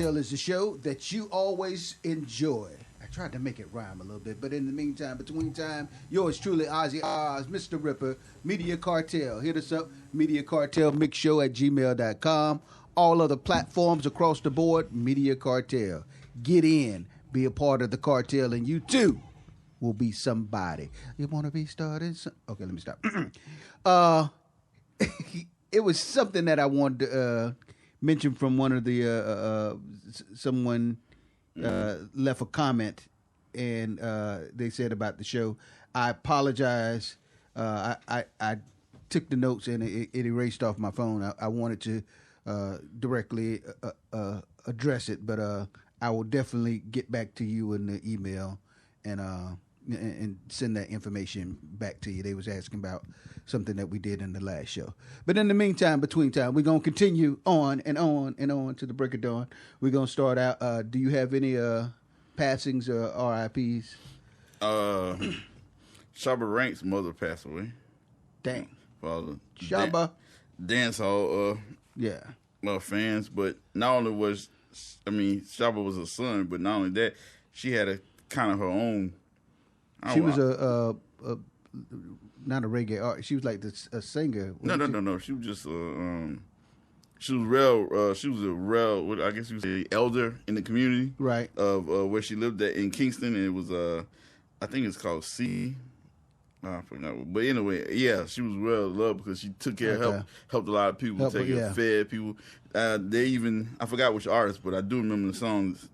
Cartel is the show that you always enjoy. I tried to make it rhyme a little bit, but in the meantime, between time, yours truly, OZZIE Oz, Mr. Ripper, Media Cartel. Hit us up, mediacartelmixshow at gmail.com. All other platforms across the board, Media Cartel. Get in, be a part of the cartel, and you too will be somebody. You want to be started? Okay, let me stop. It was something that I wanted to mention from one of the someone left a comment, and they said about the show. I apologize. I took the notes and it erased off my phone. I wanted to directly address it, but I will definitely get back to you in the email and send that information back to you. They was asking about something that we did in the last show. But in the meantime, between time, we're going to continue on and on and on to the break of dawn. We're going to start out. Do you have any passings or RIPs? Shabba Ranks' mother passed away. Dang. Father. Shabba. Dance hall fans. But not only was, Shabba was a son, but not only that, she had a kind of her own. She was not a reggae artist. She was like a singer. No. She was just she was real. She was a real. I guess you would say elder in the community, right? Of where she lived at in Kingston, and it was I think it's called C. I forgot. But anyway, yeah, she was real loved because she took care, helped a lot of people, fed people. They even, I forgot which artist, but I do remember the songs.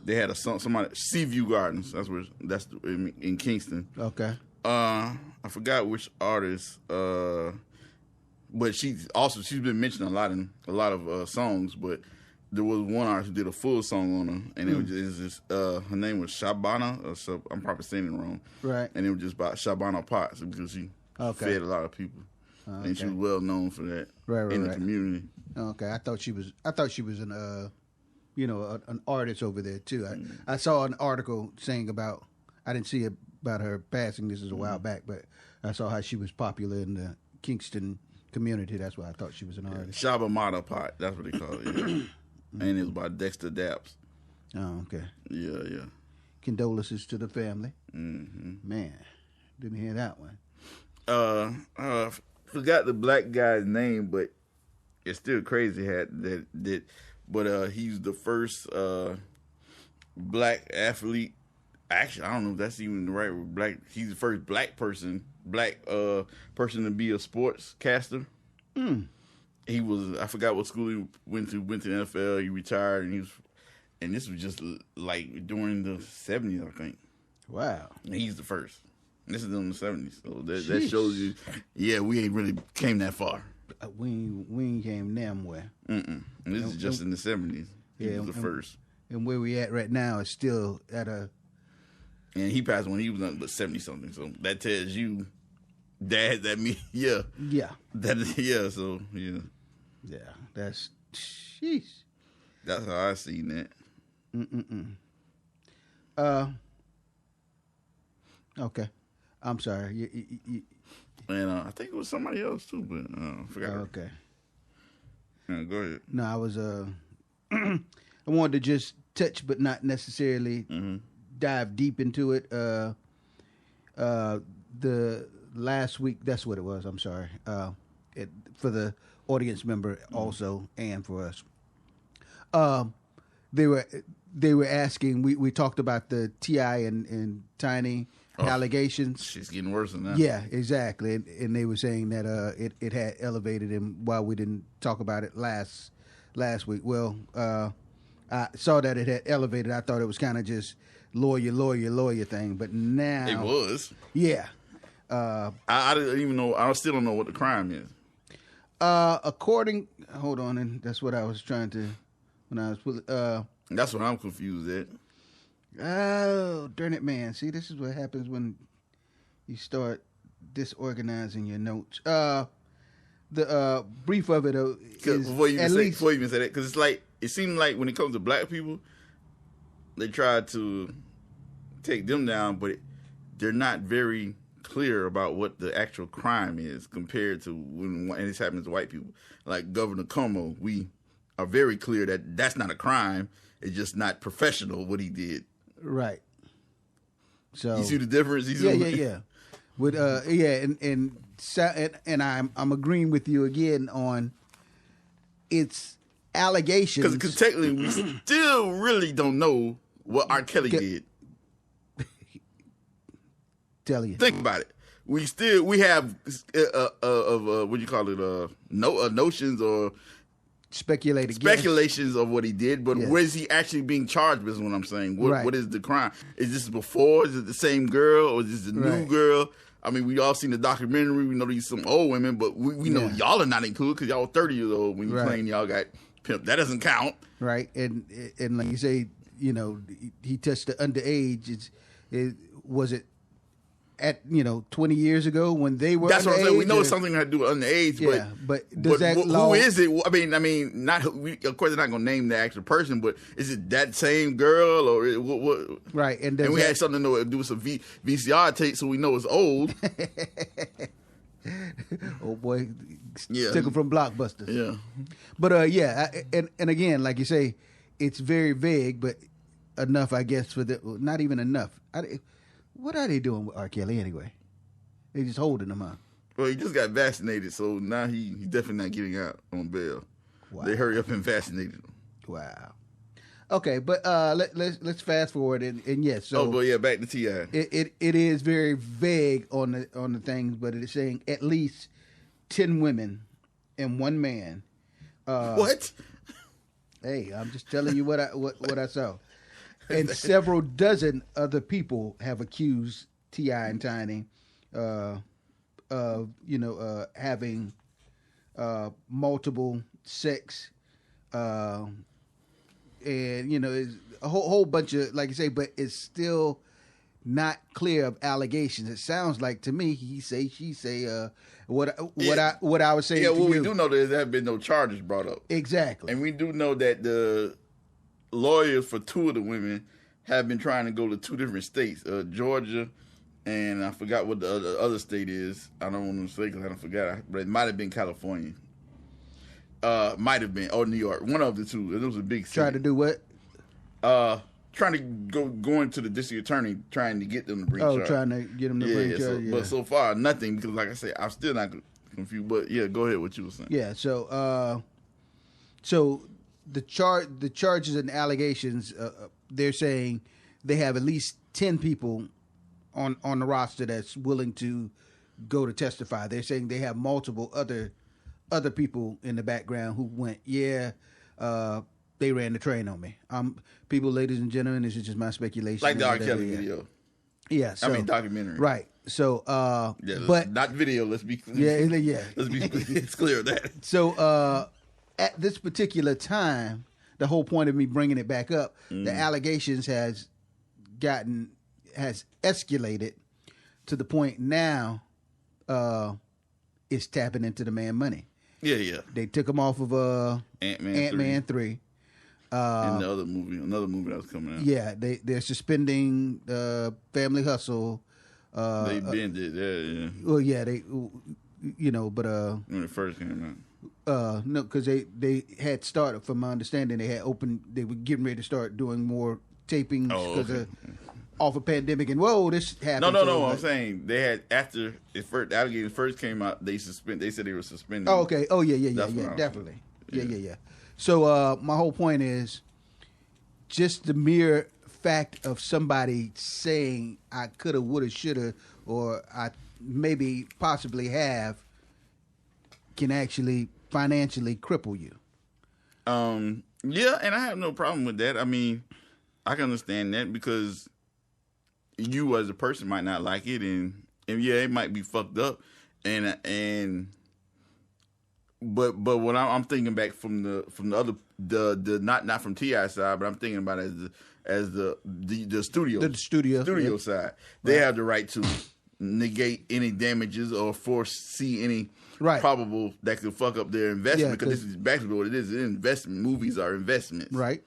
They had a song, Seaview Gardens. That's in Kingston. Okay. I forgot which artist, but she's been mentioned a lot of songs. But there was one artist who did a full song on her, and it was just her name was Shabana. I'm probably saying it wrong. Right. And it was just about Shabana Potts because she fed a lot of people, and she was well known for that in the community. Okay, I thought she was an an artist over there too. I saw an article saying about. I didn't see about her passing. This is a while back, but I saw how she was popular in the Kingston community. That's why I thought she was an artist. Shabba Mata Pot. That's what they call it. Yeah. And it was by Dexter Daps. Oh, okay. Yeah. Condolences to the family. Mm-hmm. Man, didn't hear that one. Forgot the black guy's name, but it's still crazy. But he's the first black athlete. Actually, I don't know if that's even the right word. Black. He's the first black person to be a sportscaster. He was. I forgot what school he went to. Went to the NFL. He retired, and this was just like during the 70s, I think. Wow. And he's the first. This is in the 70s, so that shows you. Yeah, we ain't really came that far. We ain't came nowhere. And this is just in the 70s. He was the first. And where we at right now is still at a. And he passed when he was nothing but 70-something. So that tells you, Dad, that me, yeah. So, yeah. Yeah, that's, sheesh. That's how I seen that. Okay. I'm sorry. And I think it was somebody else too, but I forgot. Okay. Yeah, go ahead. No, I was, I wanted to just touch, but not necessarily dive deep into it. The last week, that's what it was. I'm sorry. For the audience member also, and for us. They were asking. We talked about the T.I. and Tiny allegations. She's getting worse than that. Yeah, exactly. And they were saying that it had elevated him while we didn't talk about it last week. Well, I saw that it had elevated. I thought it was kind of just lawyer thing, but now it was. Yeah. I didn't even know. I still don't know what the crime is. Hold on, and that's what I was trying to when I was. That's what I'm confused at. Oh, darn it, man! See, this is what happens when you start disorganizing your notes. The brief of it is before you even say that, because it's like it seems like when it comes to black people, they try to take them down, but they're not very clear about what the actual crime is compared to when this happens to white people. Like Governor Cuomo, are very clear that that's not a crime. It's just not professional what he did. Right. So you see the difference? Yeah. With and I'm agreeing with you again on it's allegations because technically we still really don't know what R. Kelly did. Tell you. Think about it. We have what do you call it? Notions or speculations of what he did, but where is he actually being charged with? Is what I'm saying. What is the crime? Is this before? Is it the same girl or is this a new girl? I mean, we all seen the documentary. We know these some old women, but we know y'all are not included because y'all 30 years old when you claim y'all got pimped. That doesn't count, right? And like you say, you know, he touched the underage. Was it at 20 years ago when they were? That's what I'm saying. We know it's something that had to do with underage, but does that who is it? I mean, not of course they're not gonna name the actual person, but is it that same girl or what? Right, and we had something to do with some VCR tape, so we know it's old. Oh boy, took him from Blockbusters. Yeah, but and again, like you say, it's very vague, but enough, I guess, for not even enough. What are they doing with R. Kelly anyway? They just holding him up. Well, he just got vaccinated, so now he's definitely not getting out on bail. Wow. They hurry up and vaccinated him. Wow. Okay, but let's fast forward and yes. So back to T.I. It is very vague on the things, but it is saying at least 10 women and 1 man. What? Hey, I'm just telling you what I saw. And several dozen other people have accused T.I. and Tiny of having multiple sex, and it's a whole bunch of, like you say, but it's still not clear of allegations. It sounds like to me he say she say what I was saying. Yeah, we do know there have been no charges brought up. Exactly, and we do know that the lawyers for 2 of the women have been trying to go to 2 different states, Georgia, and I forgot what the other state is. I don't want to say because I don't forget, but it might have been California. Might have been, or New York. One of the 2. It was a big city. Trying to do what? Trying to go into the district attorney, trying to get them to bring charge. Trying to get them to bring charge. But so far, nothing, because like I said, I'm still not confused. But yeah, go ahead, what you were saying. Yeah, so the charges and allegations, they're saying they have at least 10 people on the roster that's willing to go to testify. They're saying they have multiple other people in the background who went, they ran the train on me. People, ladies and gentlemen, this is just my speculation. Like the R. Kelly video. Yeah, so, documentary. Right. So, but not video. Let's be clear. Yeah. Let's be clear of that. So, at this particular time, the whole point of me bringing it back up, the allegations has escalated to the point now, it's tapping into the man money. Yeah. They took him off of Ant-Man 3. And another movie that was coming out. Yeah, they're suspending Family Hustle. They bended, yeah. Well, yeah, they, but when it first came out. No, because they had started, from my understanding, they were getting ready to start doing more tapings because off a pandemic, and this happened. No. I'm saying they had, after Alligator first came out, they said they were suspending. Oh, okay. Oh, yeah, definitely. Yeah. So my whole point is just the mere fact of somebody saying I coulda, woulda, shoulda, or I maybe possibly have can actually financially cripple you. Yeah, and I have no problem with that. I mean, I can understand that because you as a person might not like it, and yeah, it might be fucked up, but when I'm thinking back from the other the not from T.I. side, but I'm thinking about it as the studio side. They have the right to negate any damages or foresee any probable that could fuck up their investment, because this is basically what it is. Investment. Movies are investments, right?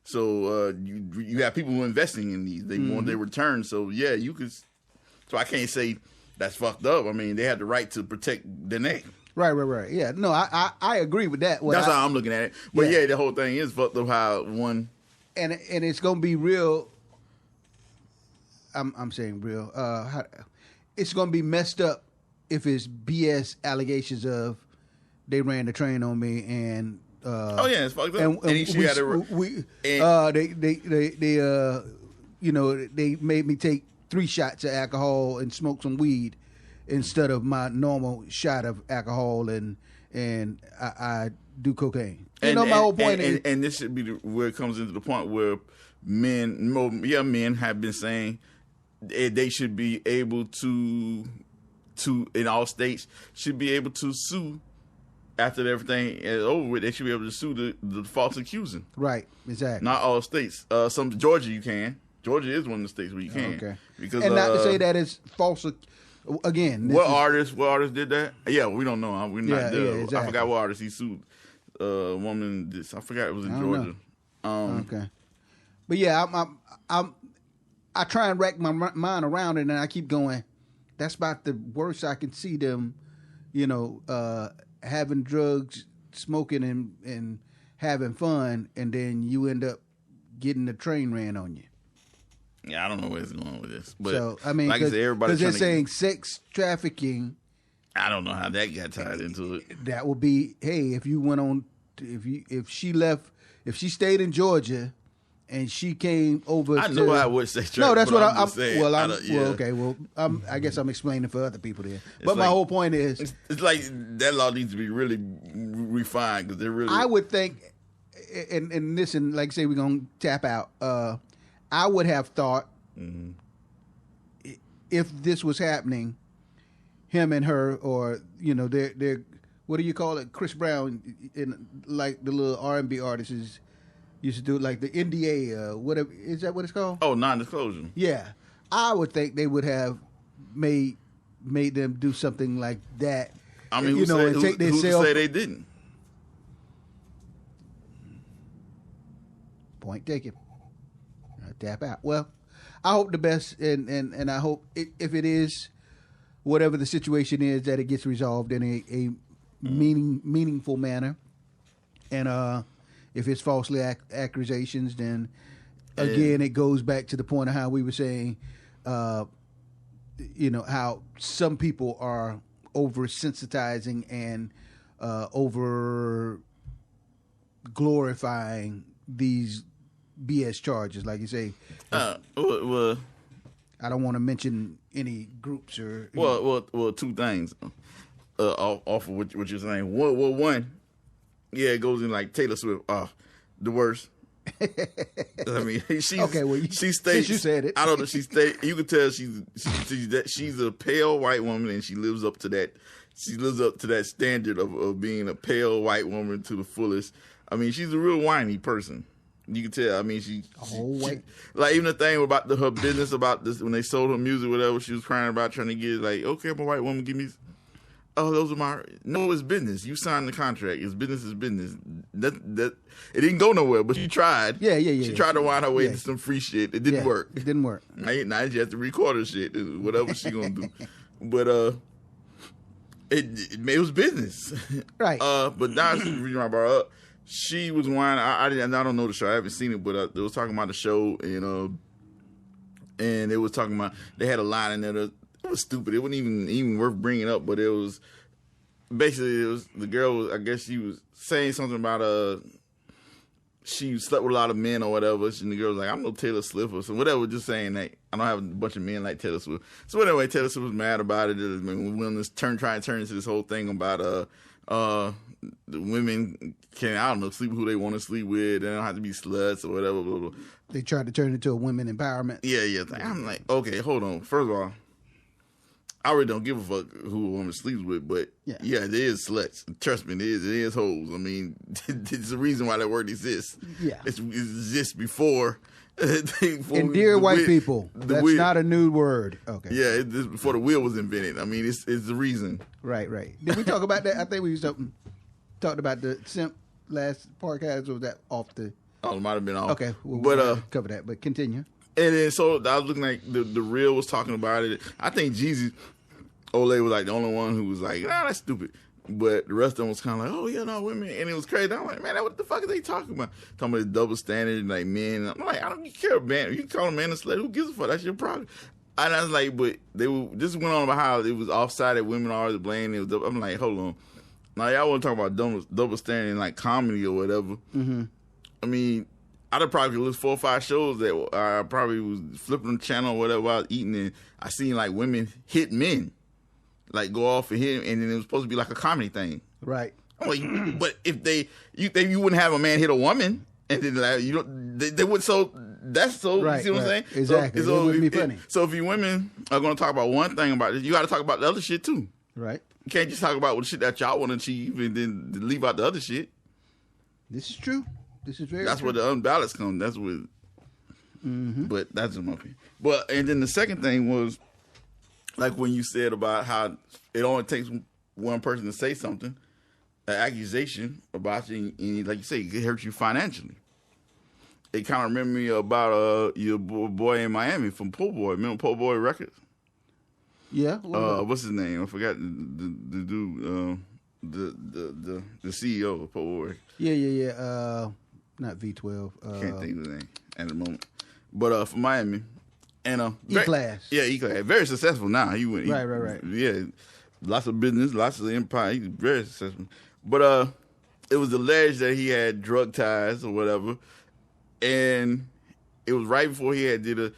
So you have people who are investing in these. They want their return. So yeah, you could. So I can't say that's fucked up. I mean, they have the right to protect their name. Right. Yeah, no, I agree with that. That's how I'm looking at it. But yeah, the whole thing is fucked up how one. And it's gonna be real. I'm saying real. It's gonna be messed up if it's BS allegations of they ran the train on me and. It's fucked up. And they made me take 3 shots of alcohol and smoke some weed instead of my normal shot of alcohol and I do cocaine. My whole point is, and this should be where it comes into the point where men have been saying they should be able to in all states should be able to sue after everything is over with. They should be able to sue the false accusing. Right, exactly. Not all states. Georgia you can. Georgia is one of the states where you can. Okay. Because, and not to say that it's false. Again, what artist did that? Yeah, we don't know. We're not there. Yeah, exactly. I forgot what artist he sued. A woman. I forgot it was in Georgia. Okay. But yeah, I try and rack my mind around it, and I keep going. That's about the worst I can see them. Having drugs, smoking, and having fun, and then you end up getting the train ran on you. Yeah, I don't know where it's going with this. But so, I mean, like I said, everybody's because they're saying sex trafficking. I don't know how that got tied into it. That would be, hey, if you went on, if she stayed in Georgia, and she came over. I know I would say sex trafficking. No, that's what I'm saying. I guess I'm explaining for other people there. But my whole point is, it's like that law needs to be really refined because they're really. I would think, and listen, like I say, we're gonna tap out. I would have thought if this was happening, him and her, or they're what do you call it? Chris Brown, like the little R&B artists used to do, like the NDA, whatever, is that what it's called? Oh, non-disclosure. Yeah, I would think they would have made them do something like that. I mean, who say they didn't? Point taken. Tap out. Well, I hope the best, and I hope if it is whatever the situation is, that it gets resolved in a meaningful manner. And if it's falsely accusations, then again it goes back to the point of how we were saying, how some people are oversensitizing and over glorifying these BS charges, like you say. Well, I don't want to mention any groups or. Well, 2 things off of what you're saying. One, yeah, it goes in like Taylor Swift. The worst. I mean, she states. You said it. I don't know. She states. You can tell she's a pale white woman, and she lives up to that. She lives up to that standard of being a pale white woman to the fullest. I mean, she's a real whiny person. You can tell. I mean, she like even the thing about her business about this when they sold her music, whatever. She was crying about trying to get like, okay, I'm a white woman, give me. Oh, those are my. No, it's business. You signed the contract. It's business. Is business. That it didn't go nowhere, but she tried. Yeah. She tried to wind her way into some free shit. It didn't work. It didn't work. Now she has to record her shit, whatever she gonna do. But it was business, right? But that's the reason I brought her up. She was whining. I don't know the show. I haven't seen it, but they was talking about the show, and they was talking about they had a line in there that it was stupid. It wasn't even worth bringing up, but it was basically the girl. I guess she was saying something about she slept with a lot of men or whatever. And the girl was like, I'm no Taylor Swift or something, whatever. Just saying that I don't have a bunch of men like Taylor Swift. So anyway, Taylor Swift was mad about it. When this try and turn into this whole thing about the women can, I don't know, sleep with who they want to sleep with. They don't have to be sluts or whatever. Blah, blah. They tried to turn it into a women empowerment. Yeah. I'm like, okay, hold on. First of all, I really don't give a fuck who a woman sleeps with, but yeah, there is sluts. Trust me, it is hoes. I mean, it's the reason why that word exists. Yeah. It exists before. And dear white people, that's not a new word. Okay. Yeah, it's before the wheel was invented. I mean, it's the reason. Right. Did we talk about that? I think we talked about the simp last podcast, or was that off the... Oh, it might have been off. Okay, we'll cover that, but continue. And then, so I was looking like the real was talking about it. I think Jeezy Olay was like the only one who was like, that's stupid. But the rest of them was kind of like, oh, yeah, no, women. And it was crazy. I'm like, man, what the fuck are they talking about? Talking about this double standard, like men. I'm like, I don't care, man. You call a man a slut, who gives a fuck? That's your problem. And I was like, but this went on about how it was offside that women are to blame. I'm like, hold on. Now, y'all want to talk about double standard in like comedy or whatever. Mm-hmm. I mean, I'd have probably listened 4 or 5 shows that I probably was flipping the channel or whatever while I was eating, and I seen like women hit men. Like go off and hit him, and then it was supposed to be like a comedy thing, right? I'm like, but if you wouldn't have a man hit a woman, and then like, they would. So that's so. Right, you see what I'm saying? Exactly. So it wouldn't be funny. So if you women are going to talk about one thing about this, you got to talk about the other shit too, right? You can't just talk about the shit that y'all want to achieve and then leave out the other shit. This is true. This is very. That's true. where the unbalanced come. That's what. Mm-hmm. But that's just my opinion. But and then the second thing was. Like when you said about how it only takes one person to say something, an accusation about you, and like you say, it hurts you financially. It kind of reminded me about your boy in Miami from Po' Boy. Remember Po' Boy Records? Yeah. What's his name? I forgot the dude, the CEO of Po' Boy. Yeah. Not V12. Can't think of his name at the moment. But from Miami. And E-Class. Yeah, E-Class. Very successful now. Right. Yeah, lots of business, lots of empire. He's very successful. But it was alleged that he had drug ties or whatever, and it was right before he had a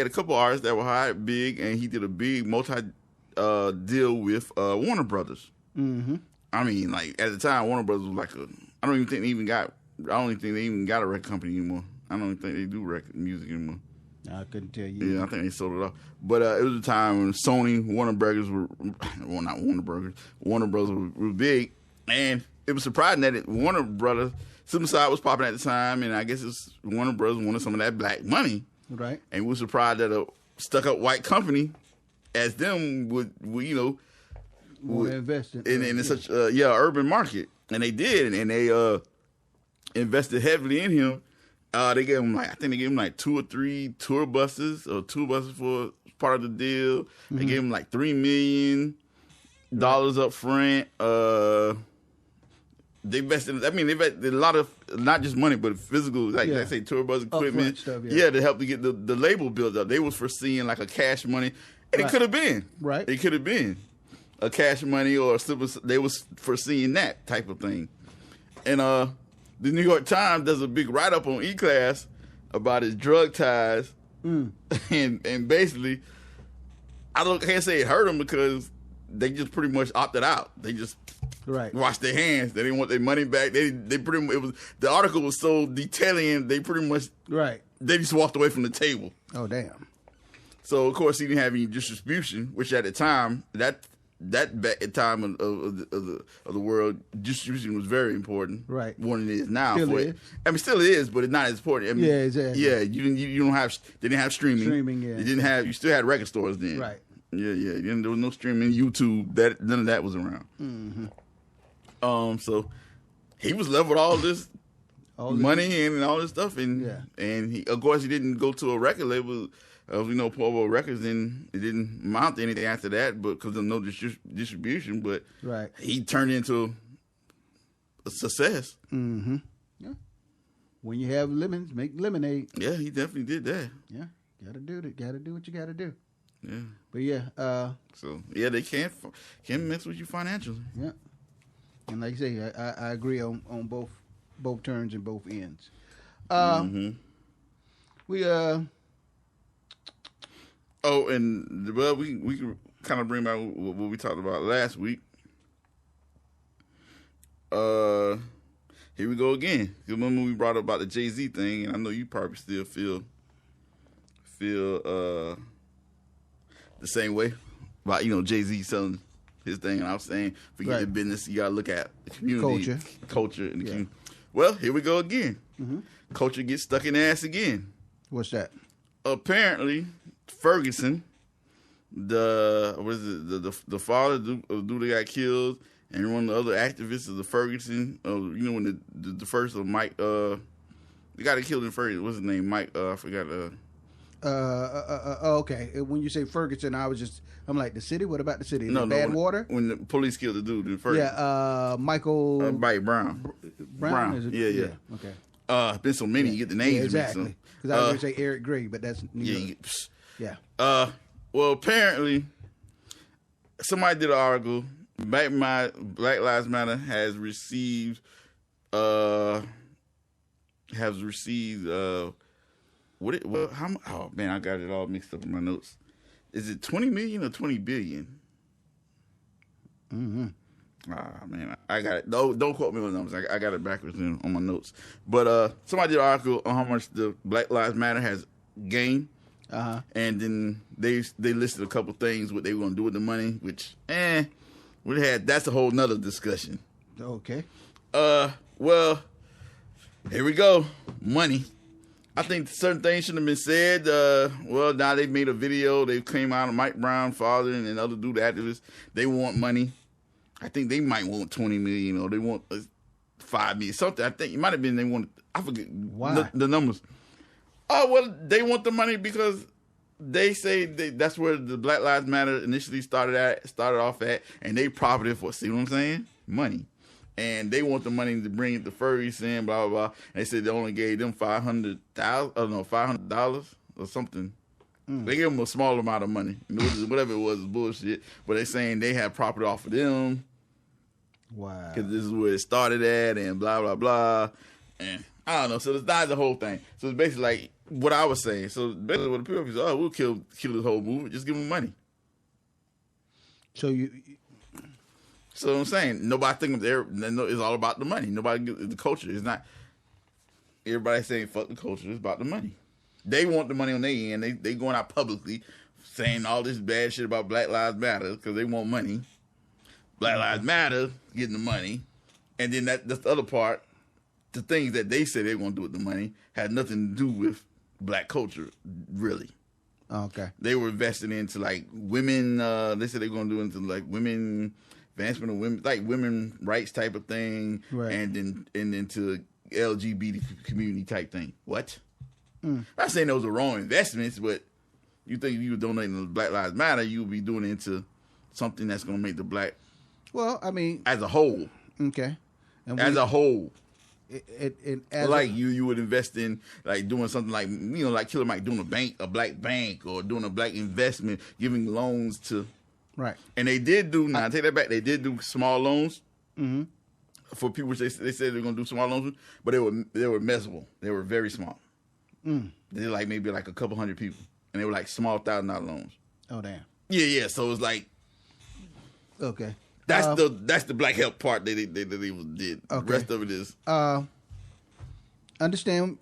couple artists that were hired big, and he did a big multi deal with Warner Brothers. Mm-hmm. I mean, like at the time, Warner Brothers was like I don't even think they even got a record company anymore. I don't even think they do record music anymore. I couldn't tell you. Yeah, I think they sold it off. But it was a time when Sony, Warner Brothers were big. And it was surprising that Warner Brothers, Suicide was popping at the time, and I guess Warner Brothers wanted some of that black money. Right. And we were surprised that a stuck-up white company as them would invest in such urban market. And they did, and they invested heavily in him. They gave him like 2 or 3 tour buses for part of the deal. Mm-hmm. They gave him like $3 million up front. They invested. I mean, they invested a lot of not just money, but physical, like I say, tour bus equipment. Stuff, to help to get the label built up. They was foreseeing like a cash money, and it could have been It could have been a cash money, or they was foreseeing that type of thing, and the New York Times does a big write-up on E-Class about his drug ties, and basically, can't say it hurt him because they just pretty much opted out. They just washed their hands. They didn't want their money back. They pretty much, the article was so detailing. They pretty much they just walked away from the table. Oh damn! So of course he didn't have any distribution, which at the time that time of the world, distribution was very important. Right. More than it is now. Still is. I mean, still is, but it's not as important. I mean, yeah, exactly. Yeah, you don't have. They didn't have streaming. You still had record stores then. Right. Yeah. There was no streaming. YouTube. None of that was around. Mm-hmm. So he was left with all this money and all this stuff, and he, of course, he didn't go to a record label. Po' Boy Records, and it didn't amount to anything after that, but because of no distribution. But he turned into a success. Mm-hmm. Yeah. When you have lemons, make lemonade. Yeah, he definitely did that. Yeah, gotta do it. Gotta do what you gotta do. Yeah. But yeah. So yeah, they can't mess with you financially. Yeah. And like I say, I agree on both turns and both ends. We Oh, and well, we can kind of bring back what we talked about last week. Here we go again. Remember we brought up about the Jay-Z thing, and I know you probably still feel the same way about Jay-Z selling his thing. And I was saying, forget the business, you gotta look at the community, culture, and the community. Well, here we go again. Mm-hmm. Culture gets stuck in the ass again. What's that? Apparently, Ferguson, the father of the dude that got killed, and one of the other activists of the Ferguson, when the first of Mike, the guy that killed in Ferguson, what's his name? Mike, I forgot. Okay. When you say Ferguson, I'm like, the city? What about the city? No, bad water? When the police killed the dude in Ferguson. Yeah, Michael... Right, Brown. Brown? Is it? Yeah. Okay. Been so many, you get the names exactly. Because I was going to say Eric Gray, but that's... Yeah. Well, apparently, somebody did an article. Black Lives Matter has received... I got it all mixed up in my notes. Is it 20 million or 20 billion? Mm-hmm. Ah, man, I got it. Don't quote me on numbers. I got it backwards on my notes. But somebody did an article on how much the Black Lives Matter has gained. Uh-huh. And then they listed a couple things what they were going to do with the money, which, that's a whole nother discussion. Okay. Well, here we go. Money. I think certain things shouldn't have been said. Now they made a video. They came out of Mike Brown, father, and other dude activists. They want money. I think they might want 20 million or they want 5 million. Something. I think it might have been they want. I forget the numbers. Oh, well, they want the money because they say that's where the Black Lives Matter initially started off at, and they profited for. See what I'm saying? Money. And they want the money to bring it to Ferguson, blah, blah, blah. And they said they only gave them $500 or something. They gave them a small amount of money. Whatever it was bullshit. But they're saying they had property off of them. Wow. Because this is where it started at and blah, blah, blah. And I don't know. So that's the whole thing. So it's basically like what I was saying. So basically what the people said, we'll kill this whole movement. Just give them money. So So I'm saying, nobody thinks it's all about the money. The culture. It's not. Everybody saying fuck the culture. It's about the money. They want the money on their end. They going out publicly saying all this bad shit about Black Lives Matter because they want money. Black Lives Matter getting the money, and then that's the other part. The things that they say they want to do with the money had nothing to do with black culture, really. Okay. They were investing into like women. They said they were going to do into like women. Advancement of women, like women rights type of thing, right. and into LGBT community type thing. What? I'm not saying those are wrong investments, but you think if you were donating to Black Lives Matter, you would be doing it into something that's going to make the black. Well, I mean, as a whole. Okay. And as a whole. Like you would invest in like doing something like like Killer Mike doing a black bank, or doing a black investment, giving loans to. Right. And they did do, I take that back, they did do small loans for people which they said they were going to do small loans, but they were measurable. They were very small. They were like maybe like a couple hundred people. And they were like small $1,000 loans. Oh, damn. Yeah. So it was like. Okay. That's the black help part they did. Okay. The rest of it is. Understand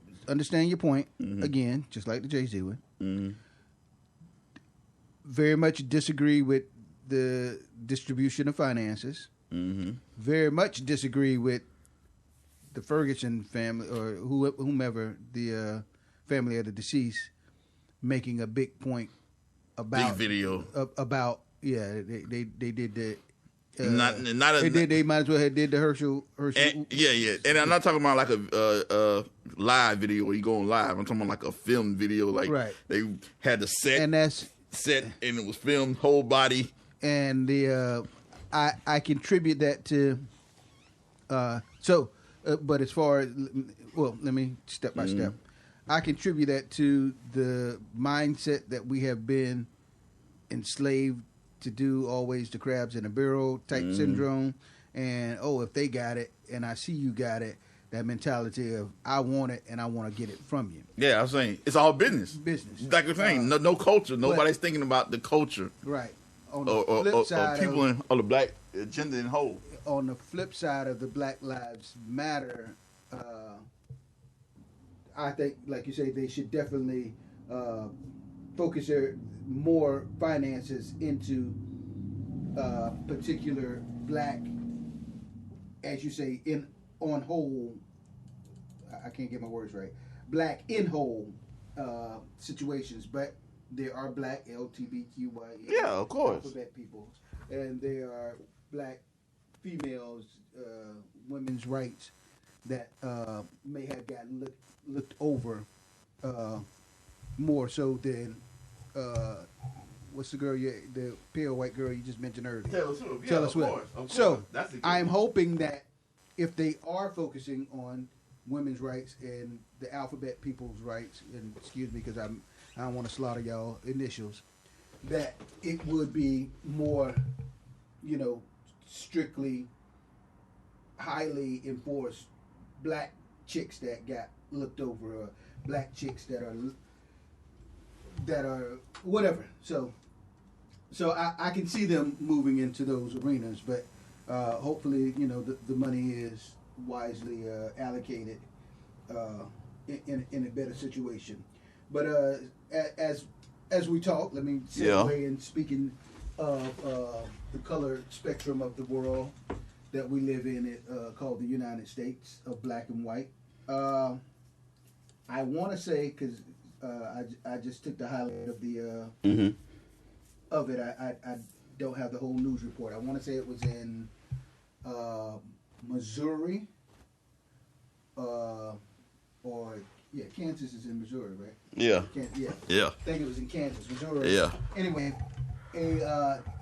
your point. Again, just like the Jay-Z one. Very much disagree with the distribution of finances. Very much disagree with the Ferguson family or whomever the family of the deceased making a big point about big video about they did the. They might as well have did the Herschel. And, and I'm not talking about like a live video where you go on live. I'm talking about like a film video. Like they had the set and it was filmed whole body. And I contribute that to but as far as let me step by step. I contribute that to the mindset that we have been enslaved to do, always the crabs in a barrel type syndrome, and if they got it and I see you got it, that mentality of I want it and I want to get it from you. Yeah, I'm saying it's all business. Like you're saying, no culture. Nobody's thinking about the culture, right? On the flip side, people on the black agenda in whole. On the flip side of the Black Lives Matter, I think, like you say, they should definitely focus their more finances into particular black, as you say, on whole. I can't get my words right. Black in whole situations, but there are black LGBTQIA. Yeah, of course. Alphabet people, and there are black females, women's rights that may have gotten looked over more so than what's the girl? The pale white girl you just mentioned earlier. Taylor Swift. Yeah, Taylor Swift. Of course. So That's I'm hoping that if they are focusing on women's rights and the alphabet people's rights, and excuse me because I don't want to slaughter y'all initials, that it would be more, strictly, highly enforced black chicks that got looked over, or black chicks that are whatever. So I can see them moving into those arenas, but hopefully, the money is wisely allocated in a better situation. But as we talk, let me segue in speaking of the color spectrum of the world that we live in, called the United States of black and white. I want to say, because I just took the highlight of the of it. I don't have the whole news report. I want to say it was in Missouri, Kansas is in Missouri, right? Yeah. I think it was in Kansas, Missouri. Yeah. Anyway,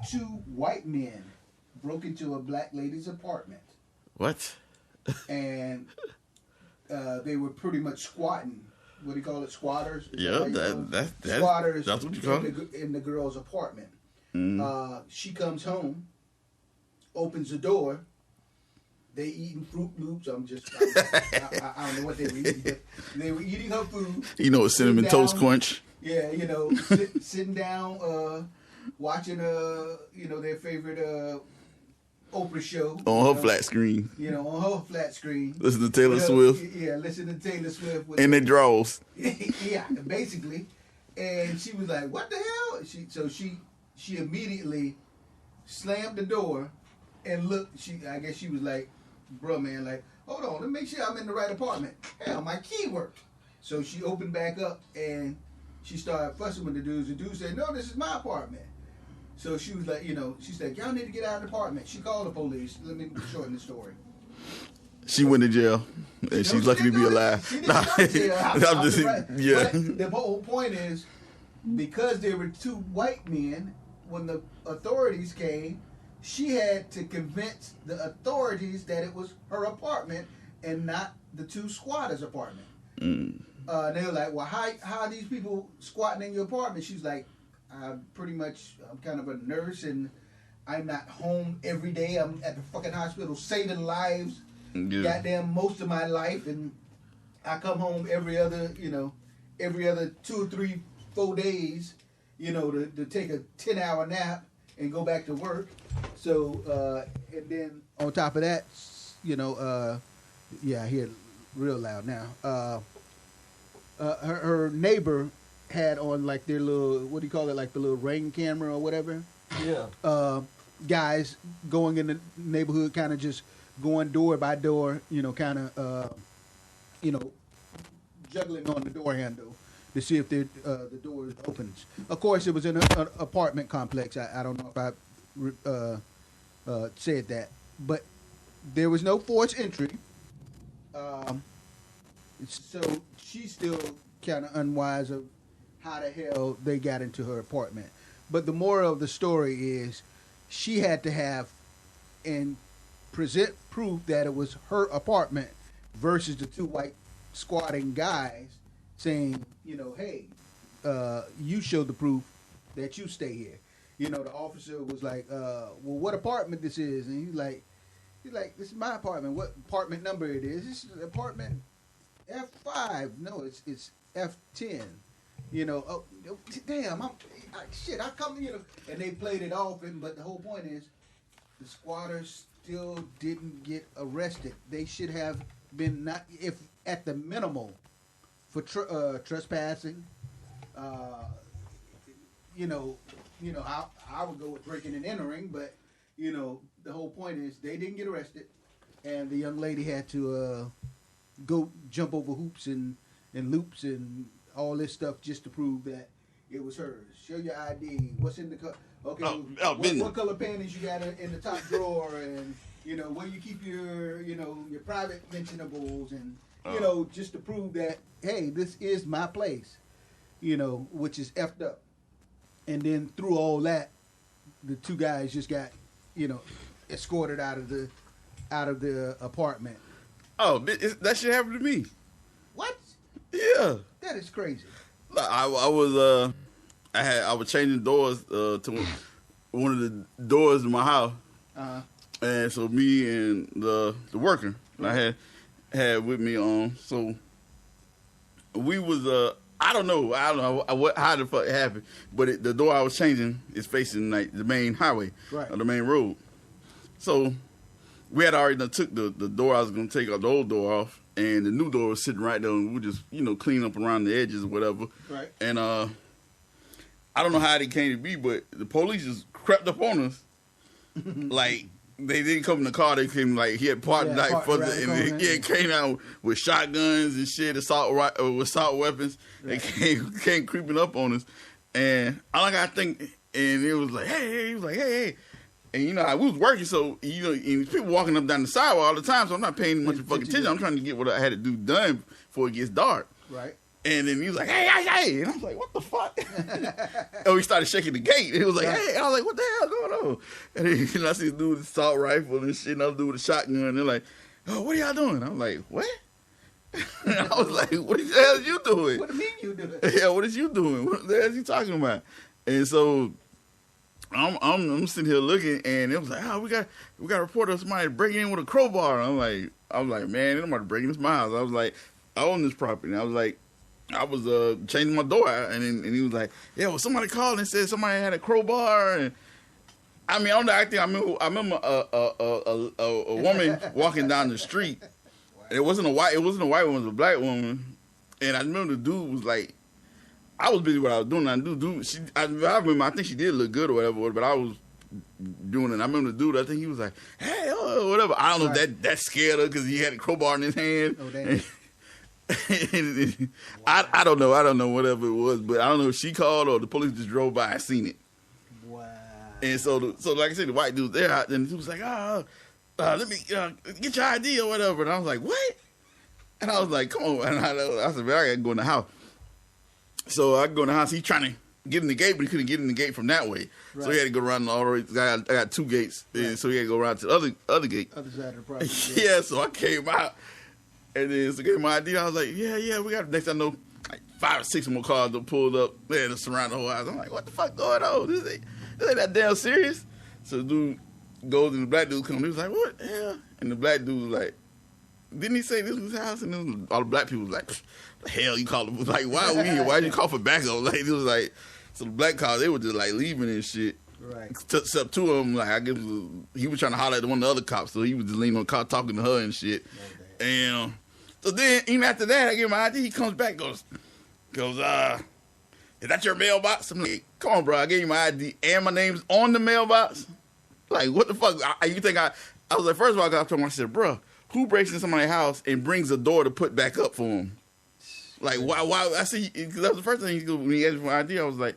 two white men broke into a black lady's apartment. What? And they were pretty much squatting. What do you call it? Squatters? Yeah, that's squatters. That's what you call it. In the girl's apartment. Mm. She comes home, opens the door. They eating Fruit Loops. I don't know what they were eating, but they were eating her food. Cinnamon Toast Crunch. Yeah, sitting down, watching their favorite Oprah show on her flat screen. On her flat screen. Listen to Taylor Swift. Yeah, listen to Taylor Swift. In their drawers. Yeah, basically. And she was like, "What the hell?" She immediately slammed the door and looked. I guess she was like, "Bruh, man, like, hold on, let me make sure I'm in the right apartment. Hell, my key worked." So she opened back up and she started fussing with the dudes. The dude said, "No, this is my apartment." So she was like, she said, "Y'all need to get out of the apartment." She called the police. Let me shorten the story. She went to jail, and she's lucky to be alive. I'm just yeah. But the whole point is, because there were two white men, when the authorities came, she had to convince the authorities that it was her apartment and not the two squatters' apartment. Mm. They were like, "Well, how are these people squatting in your apartment?" She's like, I'm kind of a nurse, and I'm not home every day. I'm at the fucking hospital saving lives, goddamn most of my life, and I come home every other 2 or 3, 4 days, to take a 10-hour nap and go back to work. So, and then on top of that, I hear it real loud now. Her neighbor had on like their little, what do you call it, like the little Ring camera or whatever. Yeah. Guys going in the neighborhood, kind of just going door by door, kind of, juggling on the door handle to see if the door opens. Of course, it was in an apartment complex. I don't know if I said that, but there was no forced entry. So she's still kind of unwise of how the hell they got into her apartment. But the moral of the story is she had to have and present proof that it was her apartment versus the two white squatting guys saying, hey, you show the proof that you stay here. The officer was like, well, what apartment this is? And he's like, this is my apartment. What apartment number it is? This is apartment F5. No, it's F10. Oh, damn, I come, and they played it off, but the whole point is the squatters still didn't get arrested. They should have been, not, if at the minimal, for trespassing. I would go with breaking and entering, but the whole point is they didn't get arrested, and the young lady had to go jump over hoops and loops and all this stuff just to prove that it was hers. Show your ID. What's in the what color panties you got in the top drawer, and where you keep your your private mentionables, and just to prove that, hey, this is my place. which is effed up. And then through all that, the two guys just got, escorted out of the apartment. Oh, that shit happened to me. What? Yeah. That is crazy. I was changing doors to one of the doors in my house. Uh-huh. And so me and the worker I had with me so we was I don't know how the fuck it happened, but the door I was changing is facing like the main highway, right, or the main road. So we had already took the door I was gonna take the old door off, and the new door was sitting right there, and we just clean up around the edges or whatever. Right. And I don't know how it came to be, but the police just crept up on us, like. They didn't come in the car. They came he had parked further, and they came out with shotguns and shit, assault weapons. Right. They came creeping up on us, and I think, and it was like, hey, he was like, hey, and we was working, so and people walking up down the sidewalk all the time, so I'm not paying much fucking attention. I'm trying to get what I had to do done before it gets dark. Right. And then he was like, hey, and I was like, what the fuck? And we started shaking the gate. And he was like, hey, and I was like, what the hell going on? And then I see this dude with an assault rifle and shit, another dude with a shotgun, and they're like, oh, what are y'all doing? I'm like, what? And I was like, what the hell is you doing? What do you mean you doing? Yeah, what is you doing? What the hell is you talking about? And so I'm sitting here looking, and it was like, oh, we got a report of somebody breaking in with a crowbar. And I was like, man, nobody breaking into my house. I was like, I own this property. And I was like, I was changing my door out, and he was like, yeah, well, somebody called and said somebody had a crowbar. And I mean, I remember a woman walking down the street. It wasn't a white woman, it was a black woman. And I remember the dude was like, I was busy with what I was doing. I remember, I think she did look good or whatever, but I was doing it. I remember the dude, I think he was like, hey, whatever. I don't know if that scared her because he had a crowbar in his hand. Oh, damn. Wow. I don't know whatever it was, but I don't know if she called or the police just drove by and seen it. Wow. And so like I said, the white dude there, and he was like, let me get your ID or whatever. And I was like, what? And I was like, come on. And I said, man, I gotta go in the house. So I go in the house. He's trying to get in the gate, but he couldn't get in the gate from that way. Right. So he had to go around all the way. I got two gates, right. And so he had to go around to the other gate. Other side of the property. Yeah, so I came out. And then so gave my ID. I was like, yeah, we got. Next I know, like 5 or 6 more cars that pulled up there to surround the whole house. I'm like, what the fuck going on? This ain't that damn serious. So the dude goes and the black dude comes. He was like, what the hell? And the black dude was like, didn't he say this was his house? And then all the black people was like, the hell you call him? Like, why are we here? Why did you call for backup? Like, it was like, so the black cars, they were just like leaving and shit. Right. Except 2 of them, like, I guess he was trying to holler at one of the other cops, so he was just leaning on the car talking to her and shit. Okay. And so then, even after that, I give him my ID. He comes back, goes, is that your mailbox? I'm like, come on, bro. I gave you my ID and my name's on the mailbox. Like, what the fuck? You think I was like, first of all, I got up to him. I said, bro, who breaks into somebody's house and brings a door to put back up for him? Like, why? I see, because that was the first thing when he asked for my ID. I was like,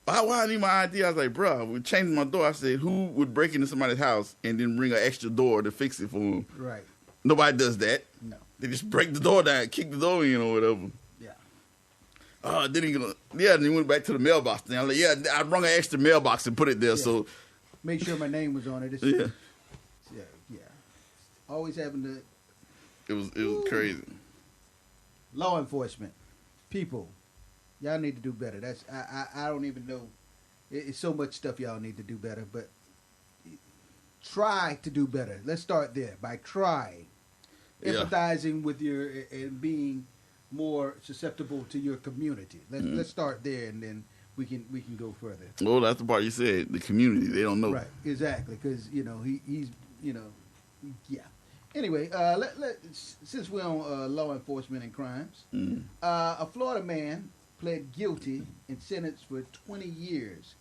why I need my ID? I was like, bro, we changed my door. I said, who would break into somebody's house and then bring an extra door to fix it for him? Right. Nobody does that. No. They just break the door down, kick the door in or whatever. Yeah. Then he went back to the mailbox thing. I was like, I brought an extra mailbox and put it there. Yeah. So make sure my name was on it. Yeah. Always having to. It was crazy. Law enforcement, people, y'all need to do better. That's I don't even know. It's so much stuff y'all need to do better, but try to do better. Let's start there by trying. Empathizing with and being more susceptible to your community. Let's start there, and then we can go further. Well, that's the part you said. The community, they don't know. Right, exactly, because he's yeah. Anyway, since we're on law enforcement and crimes, a Florida man pled guilty and sentenced for 20 years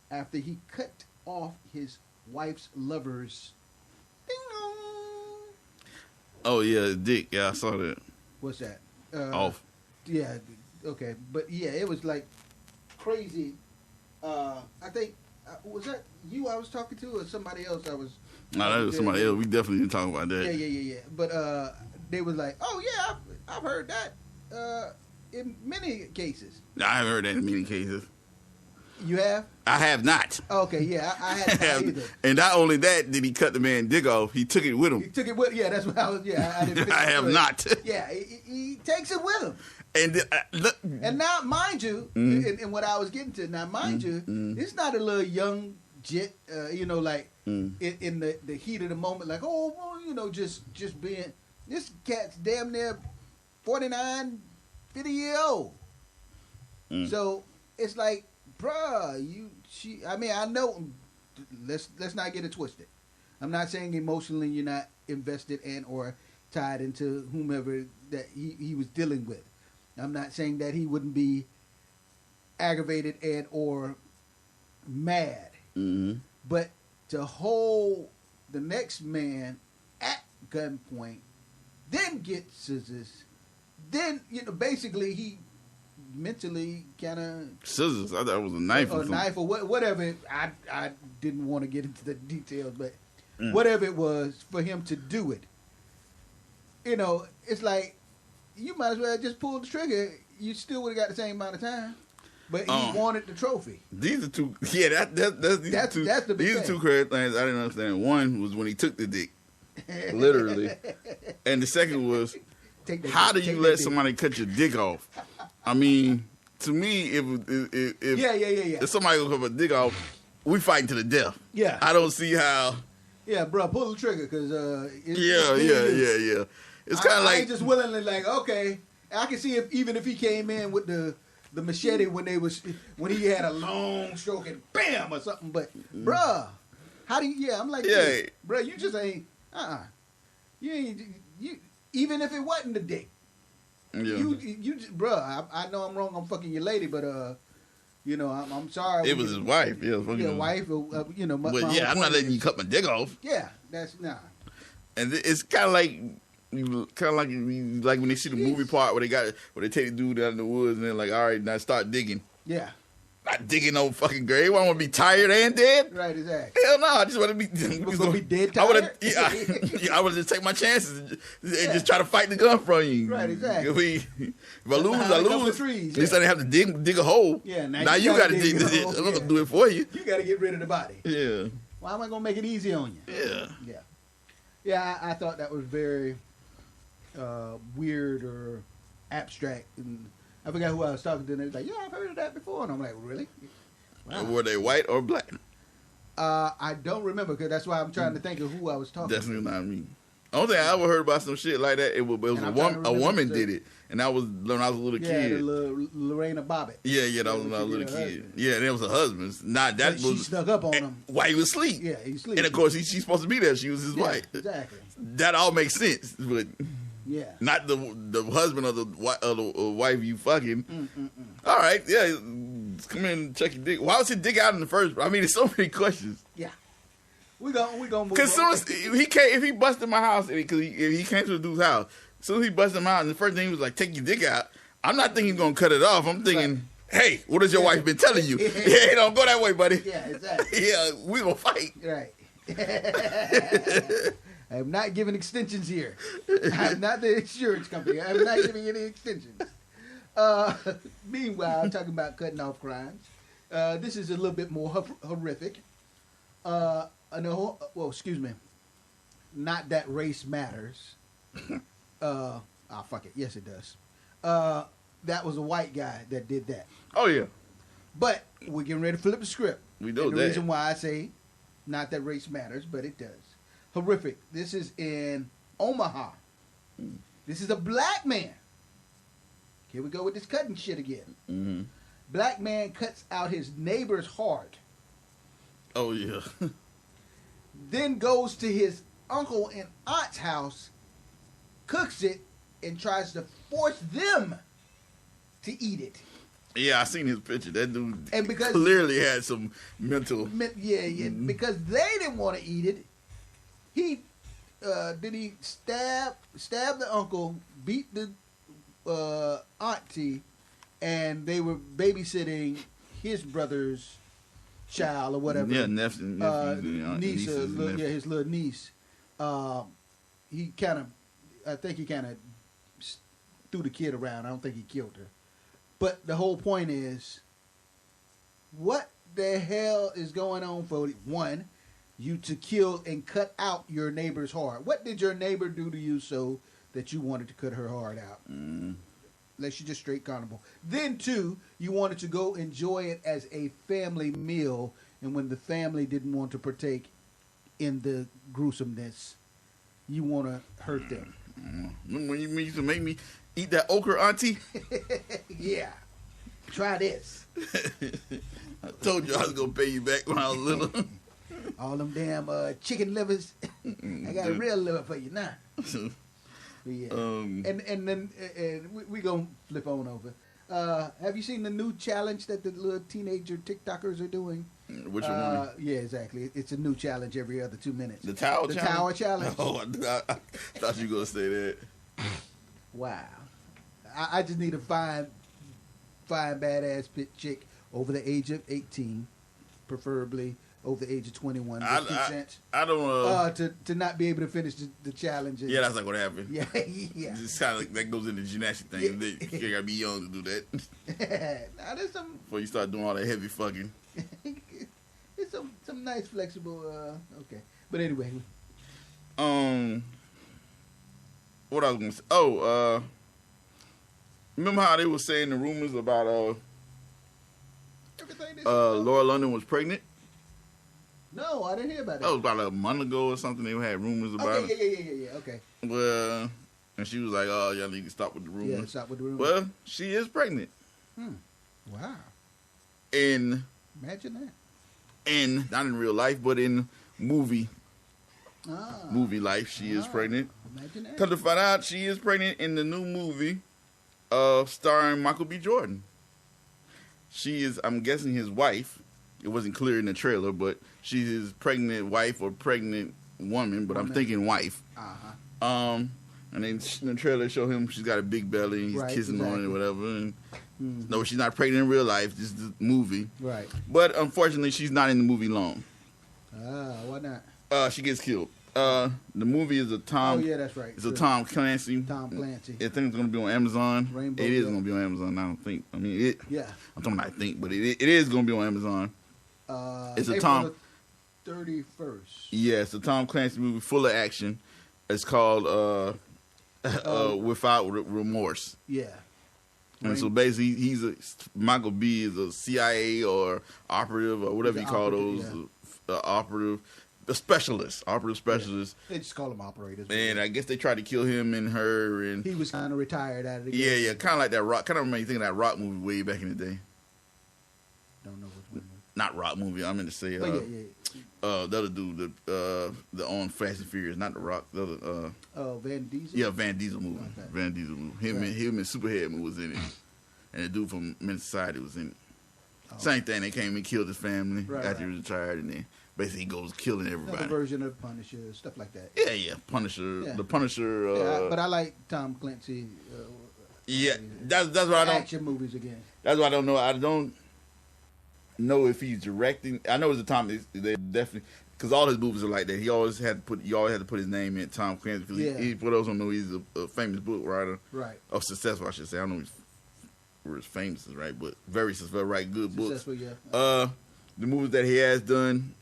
after he cut off his wife's lover's. Oh, yeah, dick. Yeah, I saw that. What's that? Off. Yeah, okay. But, yeah, it was, like, crazy. I think, was that you I was talking to or somebody else I was... No, that was somebody else. We definitely didn't talk about that. Yeah. But they was like, oh, yeah, I've heard that. in many cases. I haven't heard that in many cases. You have? I have not. Okay, yeah, I hadn't either. And not only that did he cut the man dick off, he took it with him. He took it with, yeah, that's what I was, yeah, I didn't I have not. Yeah, he takes it with him. And look, and now, mind you, and what I was getting to, now, mind you, it's not a little young jit, you know, like, in the heat of the moment, like, oh, well, you know, just being, this cat's damn near 49, 50-year-old. So, it's like, bruh, I mean, I know, let's not get it twisted. I'm not saying emotionally you're not invested and or tied into whomever that he was dealing with. I'm not saying that he wouldn't be aggravated and or mad. But to hold the next man at gunpoint, then get scissors, then, you know, basically he mentally kind of scissors. I thought it was a knife or knife or whatever. I didn't want to get into the details, but whatever it was for him to do it, you know, it's like you might as well just pull the trigger. You still would have got the same amount of time, but he wanted the trophy. These are two. Yeah, that's the big these are two crazy things I didn't understand. One was when he took the dick, literally, and the second was how do you let somebody cut your dick off? I mean, to me, if somebody gonna cut my dick off, we fighting to the death. Yeah, I don't see how. Yeah, bro, pull the trigger because yeah. It's kind of like I ain't just willingly like, okay, I can see even if he came in with the machete when he had a long stroke and bam or something, but bruh, how do you? Yeah, I'm like, yeah, bruh, you just ain't. You ain't. You even if it wasn't the dick. Yeah. You, bruh. I know I'm wrong. I'm fucking your lady, but you know, I'm sorry. It was his wife. Yeah, wife. You know, but I'm not letting you cut my dick off. Yeah, that's nah. And it's kind of like when they see the movie part where they take the dude out in the woods and they're like, all right, now start digging. Yeah. Not digging no fucking grave. I want to be tired and dead. Right, exactly. Hell no, I just want to be. We're gonna be dead tired. I would just take my chances and just try to fight the gun from you. Right, exactly. If I lose, I lose. At least I didn't have to dig a hole. Yeah, now you got to dig the shit. I'm gonna do it for you. You got to get rid of the body. Yeah. Why am I gonna make it easy on you? Yeah. Yeah. Yeah, I thought that was very weird or abstract, and I forgot who I was talking to, and they was like, yeah, I've heard of that before. And I'm like, really? Wow. Were they white or black? I don't remember, because that's why I'm trying to think of who I was talking to. Definitely not me. Only thing I ever heard about some shit like that, it was a woman did it. And that was when I was a little kid. Yeah, the Lorena Bobbitt. Yeah, that was when I was a little kid. Yeah, and it was her husband's. Not that she snuck up on him while he was asleep. Yeah, he was asleep. And of course, she's supposed to be there. She was his wife. Exactly. That all makes sense, but yeah, not the husband of the wife you fucking. All right, yeah, come in and check your dick. Why was his dick out in the first? I mean, there's so many questions. Yeah, we gonna move. Because soon as if he busted my house, because if he came to the dude's house, as soon as he busted him out, and the first thing he was like, "Take your dick out." I'm not thinking he's gonna cut it off. I'm thinking, hey, what has your wife been telling you? Yeah, don't go that way, buddy. Yeah, exactly. Yeah, we gonna fight. Right. I am not giving extensions here. I'm not the insurance company. I'm not giving any extensions. Meanwhile, talking about cutting off crimes. This is a little bit more horrific. Excuse me. Not that race matters. Fuck it. Yes, it does. That was a white guy that did that. Oh, yeah. But we're getting ready to flip the script. We know that. The reason why I say not that race matters, but it does. Horrific. This is in Omaha. This is a black man. Here we go with this cutting shit again. Mm-hmm. Black man cuts out his neighbor's heart. Oh, yeah. Then goes to his uncle and aunt's house, cooks it, and tries to force them to eat it. Yeah, I seen his picture. That dude clearly had some mental. Because they didn't want to eat it. He stab the uncle, beat the auntie, and they were babysitting his brother's child or whatever. Yeah, nephew, niece, his little niece. I think he kind of threw the kid around. I don't think he killed her. But the whole point is, what the hell is going on for one, you to kill and cut out your neighbor's heart? What did your neighbor do to you so that you wanted to cut her heart out? Unless you just straight carnival. Then two, you wanted to go enjoy it as a family meal, and when the family didn't want to partake in the gruesomeness, you want to hurt them. When you used to make me eat that okra, Auntie? Yeah. Try this. I told you I was going to pay you back when I was little. All them damn chicken livers. I got a real liver for you now. Yeah. And then we going to flip on over. Have you seen the new challenge that the little teenager TikTokers are doing? Which one? Yeah, exactly. It's a new challenge every other 2 minutes. The Tower Challenge? The Tower Challenge. Oh, I thought you were going to say that. Wow. I just need a fine badass chick over the age of 18, preferably over the age of 21. I don't to not be able to finish the challenge. Yeah, that's not going to happen. Yeah, yeah. It's kind of like that goes into the gymnastic thing. Yeah. You got to be young to do that. Now, there's some... Before you start doing all that heavy fucking. It's some nice flexible... okay. But anyway. What I was going to say? Oh, remember how they were saying the rumors about Laura London was pregnant? No, I didn't hear about that. That was about a month ago or something. They had rumors about it. Yeah. Okay. Well, and she was like, "Oh, y'all need to stop with the rumors." Yeah, stop with the rumors. Well, she is pregnant. Wow. Imagine that. Not in real life, but in movie life, she is pregnant. Imagine that. Come to find out, she is pregnant in the new movie, starring Michael B. Jordan. She is, I'm guessing, his wife. It wasn't clear in the trailer, but she's his pregnant wife or pregnant woman, but I'm thinking wife. And then in the trailer, show him she's got a big belly and he's kissing on it or whatever. And no, she's not pregnant in real life. This is the movie. Right. But unfortunately, she's not in the movie long. Why not? She gets killed. The movie is a Tom. Oh yeah, that's right. It's a Tom Clancy. Tom Clancy. I think it's going to be on Amazon. Rainbow, it is going to be on Amazon. I don't think. I mean, it. Yeah. I'm talking about I think, but it is going to be on Amazon. It's a Tom. 31st. Yeah, it's a Tom Clancy movie full of action. It's called Without Remorse. Yeah. And so basically, Michael B is a CIA or operative or whatever you call those operative. A specialist, operative specialist. Yeah. They just call them operators. And I guess they tried to kill him and her. And he was kind of retired out of the game. Yeah, kind of like that rock. Kind of made me think of that rock movie way back in the day. Don't know which one. Not rock movie. I meant to say. The other dude, the on Fast and Furious, not the Rock. The other. Van Diesel. Yeah, Van Diesel movie. Okay. Van Diesel movie. Him and Superhead was in it, and the dude from Men's Society was in it. Same thing. They came and killed his family after he was retired, and then basically he goes killing everybody. Another version of Punisher, stuff like that. Yeah, Punisher. Yeah. The Punisher. But I like Tom Clancy. That's what I don't. Action movies again. That's what I don't know. I don't know if he's directing. I know it's a Tom. They definitely, because all his movies are like that. You always had to put his name in, Tom Clancy, because he, for those who don't know, he's a famous book writer, right? Of successful, I should say. I don't know if he's famous, right? But very successful, right? Good books. Yeah. The movies that he has done,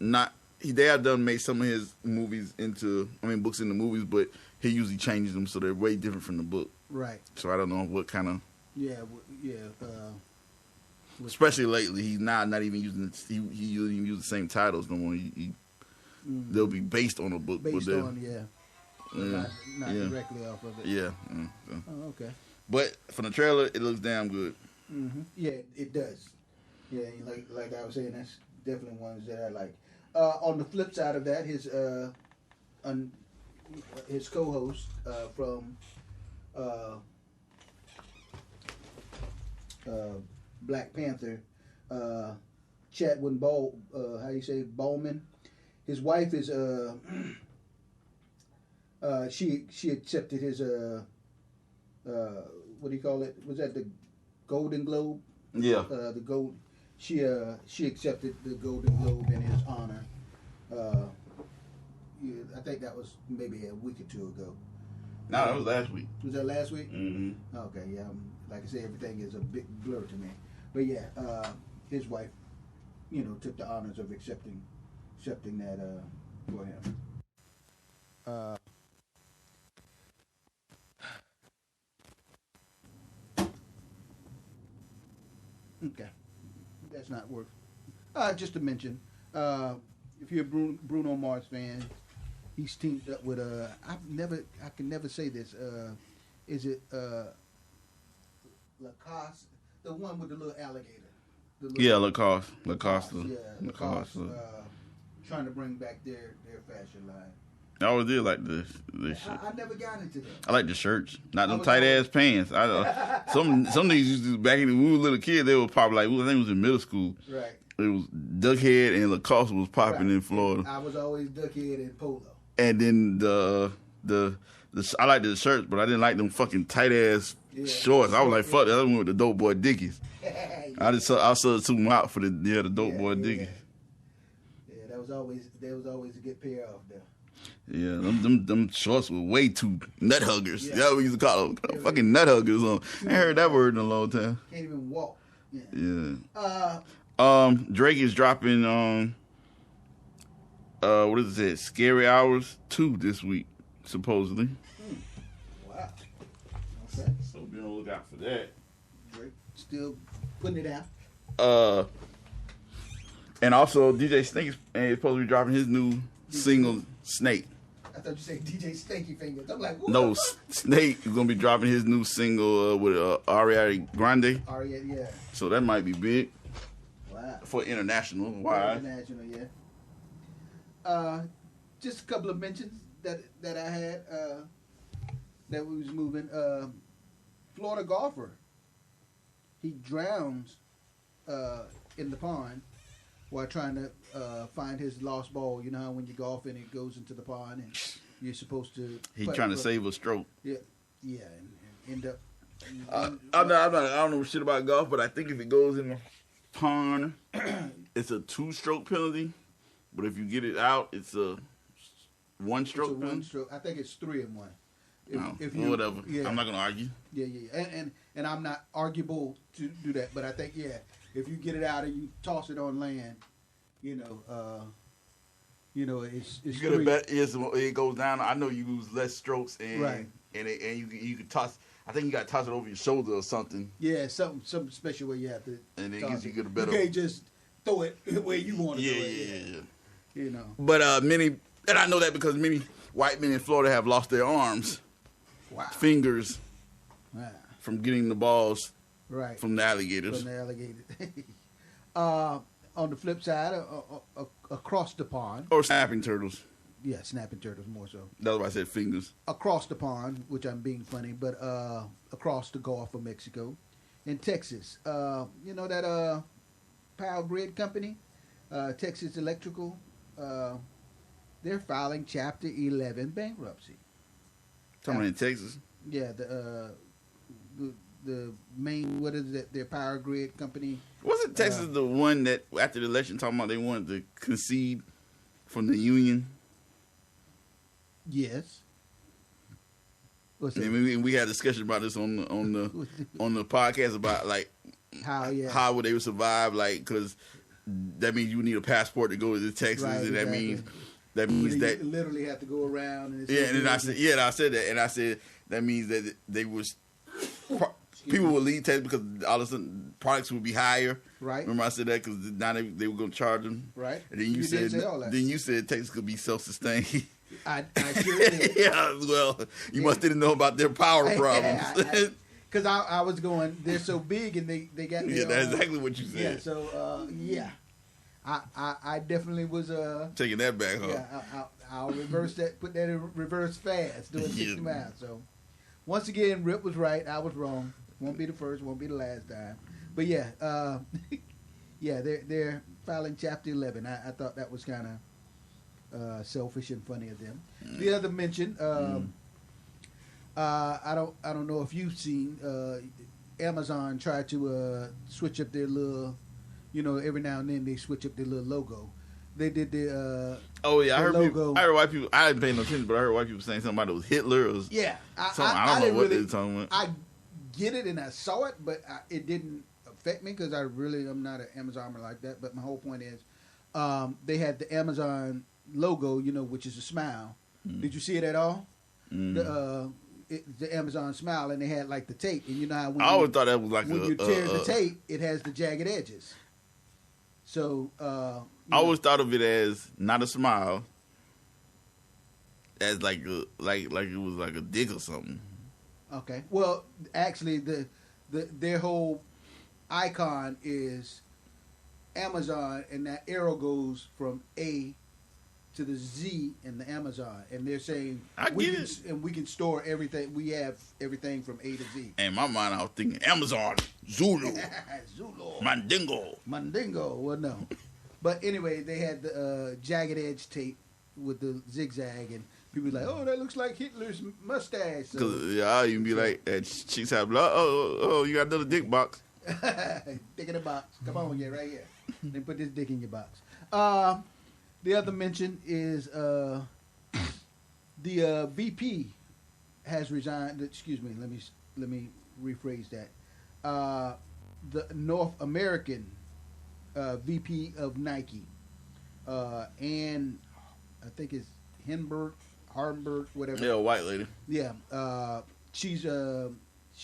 they have done made some of his movies books into movies, but he usually changes them so they're way different from the book. Right. So I don't know what kind of. Yeah. Especially lately, he's not even using. He usually use the same titles no more. They'll be based on a book. Not directly off of it. Yeah. Oh, okay. But from the trailer, it looks damn good. Mm-hmm. Yeah, it does. Yeah, like I was saying, that's definitely ones that I like. On the flip side of that, his co-host from Black Panther, Chadwick Boseman. His wife is she accepted his what do you call it? Was that the Golden Globe? Yeah. The gold. She accepted the Golden Globe in his honor. I think that was maybe a week or two ago. No, that was last week. Was that last week? Mm-hmm. Okay, yeah. Like I said, everything is a big blur to me. But yeah, his wife, took the honors of accepting that for him. Okay, that's not worth. Just to mention, if you're a Bruno Mars fan, he's teamed up with I can never say this. Is it Lacoste, the one with the little alligator? Lacoste. Lacoste. Yeah, Lacoste. Trying to bring back their fashion line. I always did like this shit. I never got into that. I like the shirts, not them tight ass pants. Some niggas used to back when we were little kids. They were probably like, I think it was in middle school. Right. It was Duckhead and Lacoste was popping in Florida. I was always Duckhead and Polo. And then I liked the shirts, but I didn't like them fucking tight ass shorts. I was like, fuck that. I went with the Dope Boy Dickies. I substituted them out for the Dope Boy Dickies. Yeah, that was always a good pair off there. Yeah, them shorts were way too nut huggers. Yeah. That's what we used to call them. Fucking nut huggers. I ain't heard that word in a long time. Can't even walk. Yeah. Drake is dropping what is it? Scary Hours 2 this week, supposedly. Wow. Okay. So be on the lookout for that. Drake still putting it out. And also DJ Snake is supposed to be dropping his new single Snake. I thought you said DJ Stanky Fingers. I'm like, what? No, Snake is gonna be dropping his new single with Ariana Grande. Yeah. So that might be big. Wow. For international. Why? International, yeah. Just a couple of mentions that I had that we was moving. Florida golfer. He drowns in the pond while trying to find his lost ball. You know how when you golf and it goes into the pond and you're supposed to... He's trying to save a stroke. Yeah, and end up... I don't know shit about golf, but I think if it goes in the pond, it's a 2-stroke penalty. But if you get it out, it's a 1-stroke penalty. 1-stroke. I think it's 3 and 1. Whatever. Yeah. I'm not going to argue. Yeah. And I'm not arguable to do that, but I think, if you get it out and you toss it on land, it's you get a bet it goes down. I know you lose less strokes and right. and you can toss. I think you got to toss it over your shoulder or something. Yeah, some special way you have to. And then you get a better. You can't just throw it where you want to throw it. Yeah. But and I know that because many white men in Florida have lost their arms, fingers, from getting the balls. Right. From the alligators. On the flip side, across the pond. Or snapping turtles. Yeah, snapping turtles more so. That's why I said fingers. Across the pond, which I'm being funny, but across the Gulf of Mexico, in Texas. That power grid company, Texas Electrical, they're filing Chapter 11 bankruptcy. Talking in Texas? Yeah, the main, what is it, their power grid company. Wasn't Texas the one that, after the election, talking about they wanted to concede from the union? Yes. What's that? And we had a discussion about this on the podcast about, like, how would they survive, like, because that means you need a passport to go to Texas, right, and exactly. that means you that literally have to go around. And I said that, and I said that means that they was... People would leave Texas because all of a sudden products would be higher. Right. Remember I said that because now they were going to charge them. Right. And then you said Texas could be self-sustained. I sure did. Yeah. Well, you must didn't know about their power problems. Because I was going, they're so big and they got. Yeah, that's exactly what you said. Yeah. So I definitely was taking that back, huh? Yeah. I'll reverse that. Put that in reverse fast. Doing 60 miles. So once again, Rip was right. I was wrong. Won't be the first, won't be the last time. But they're filing Chapter 11. I thought that was kind of selfish and funny of them. The other mention, I don't know if you've seen Amazon try to switch up their little, every now and then they switch up their little logo. they did the oh yeah, I heard logo. I heard white people. I didn't pay no attention, but I heard white people saying something about it was Hitler or yeah. I don't know what they're talking about. I get it and I saw it, but it didn't affect me because I'm not an Amazoner like that. But my whole point is, they had the Amazon logo, which is a smile. Did you see it at all? The Amazon smile, and they had like the tape, and you know how when I always thought that was like when you tear the tape, it has the jagged edges. So I always thought of it as not a smile, as like it was like a dick or something. Okay, well, actually, their whole icon is Amazon, and that arrow goes from A to the Z in the Amazon, and they're saying we can store everything. We have everything from A to Z. And in my mind, I was thinking Amazon, Zulu, Mandingo. Well, no, but anyway, they had the jagged edge tape with the zigzag, and people were like, "Oh, that looks like Hitler's mustache." So, I'll even be like, chicks have, oh, you got another dick box. Dick in the box. Come on, yeah, right here. Then put this dick in your box. The other mention is the VP has resigned. Excuse me. Let me rephrase that. The North American VP of Nike, and I think it's Hardenberg, whatever. Yeah, a white lady. Yeah, she's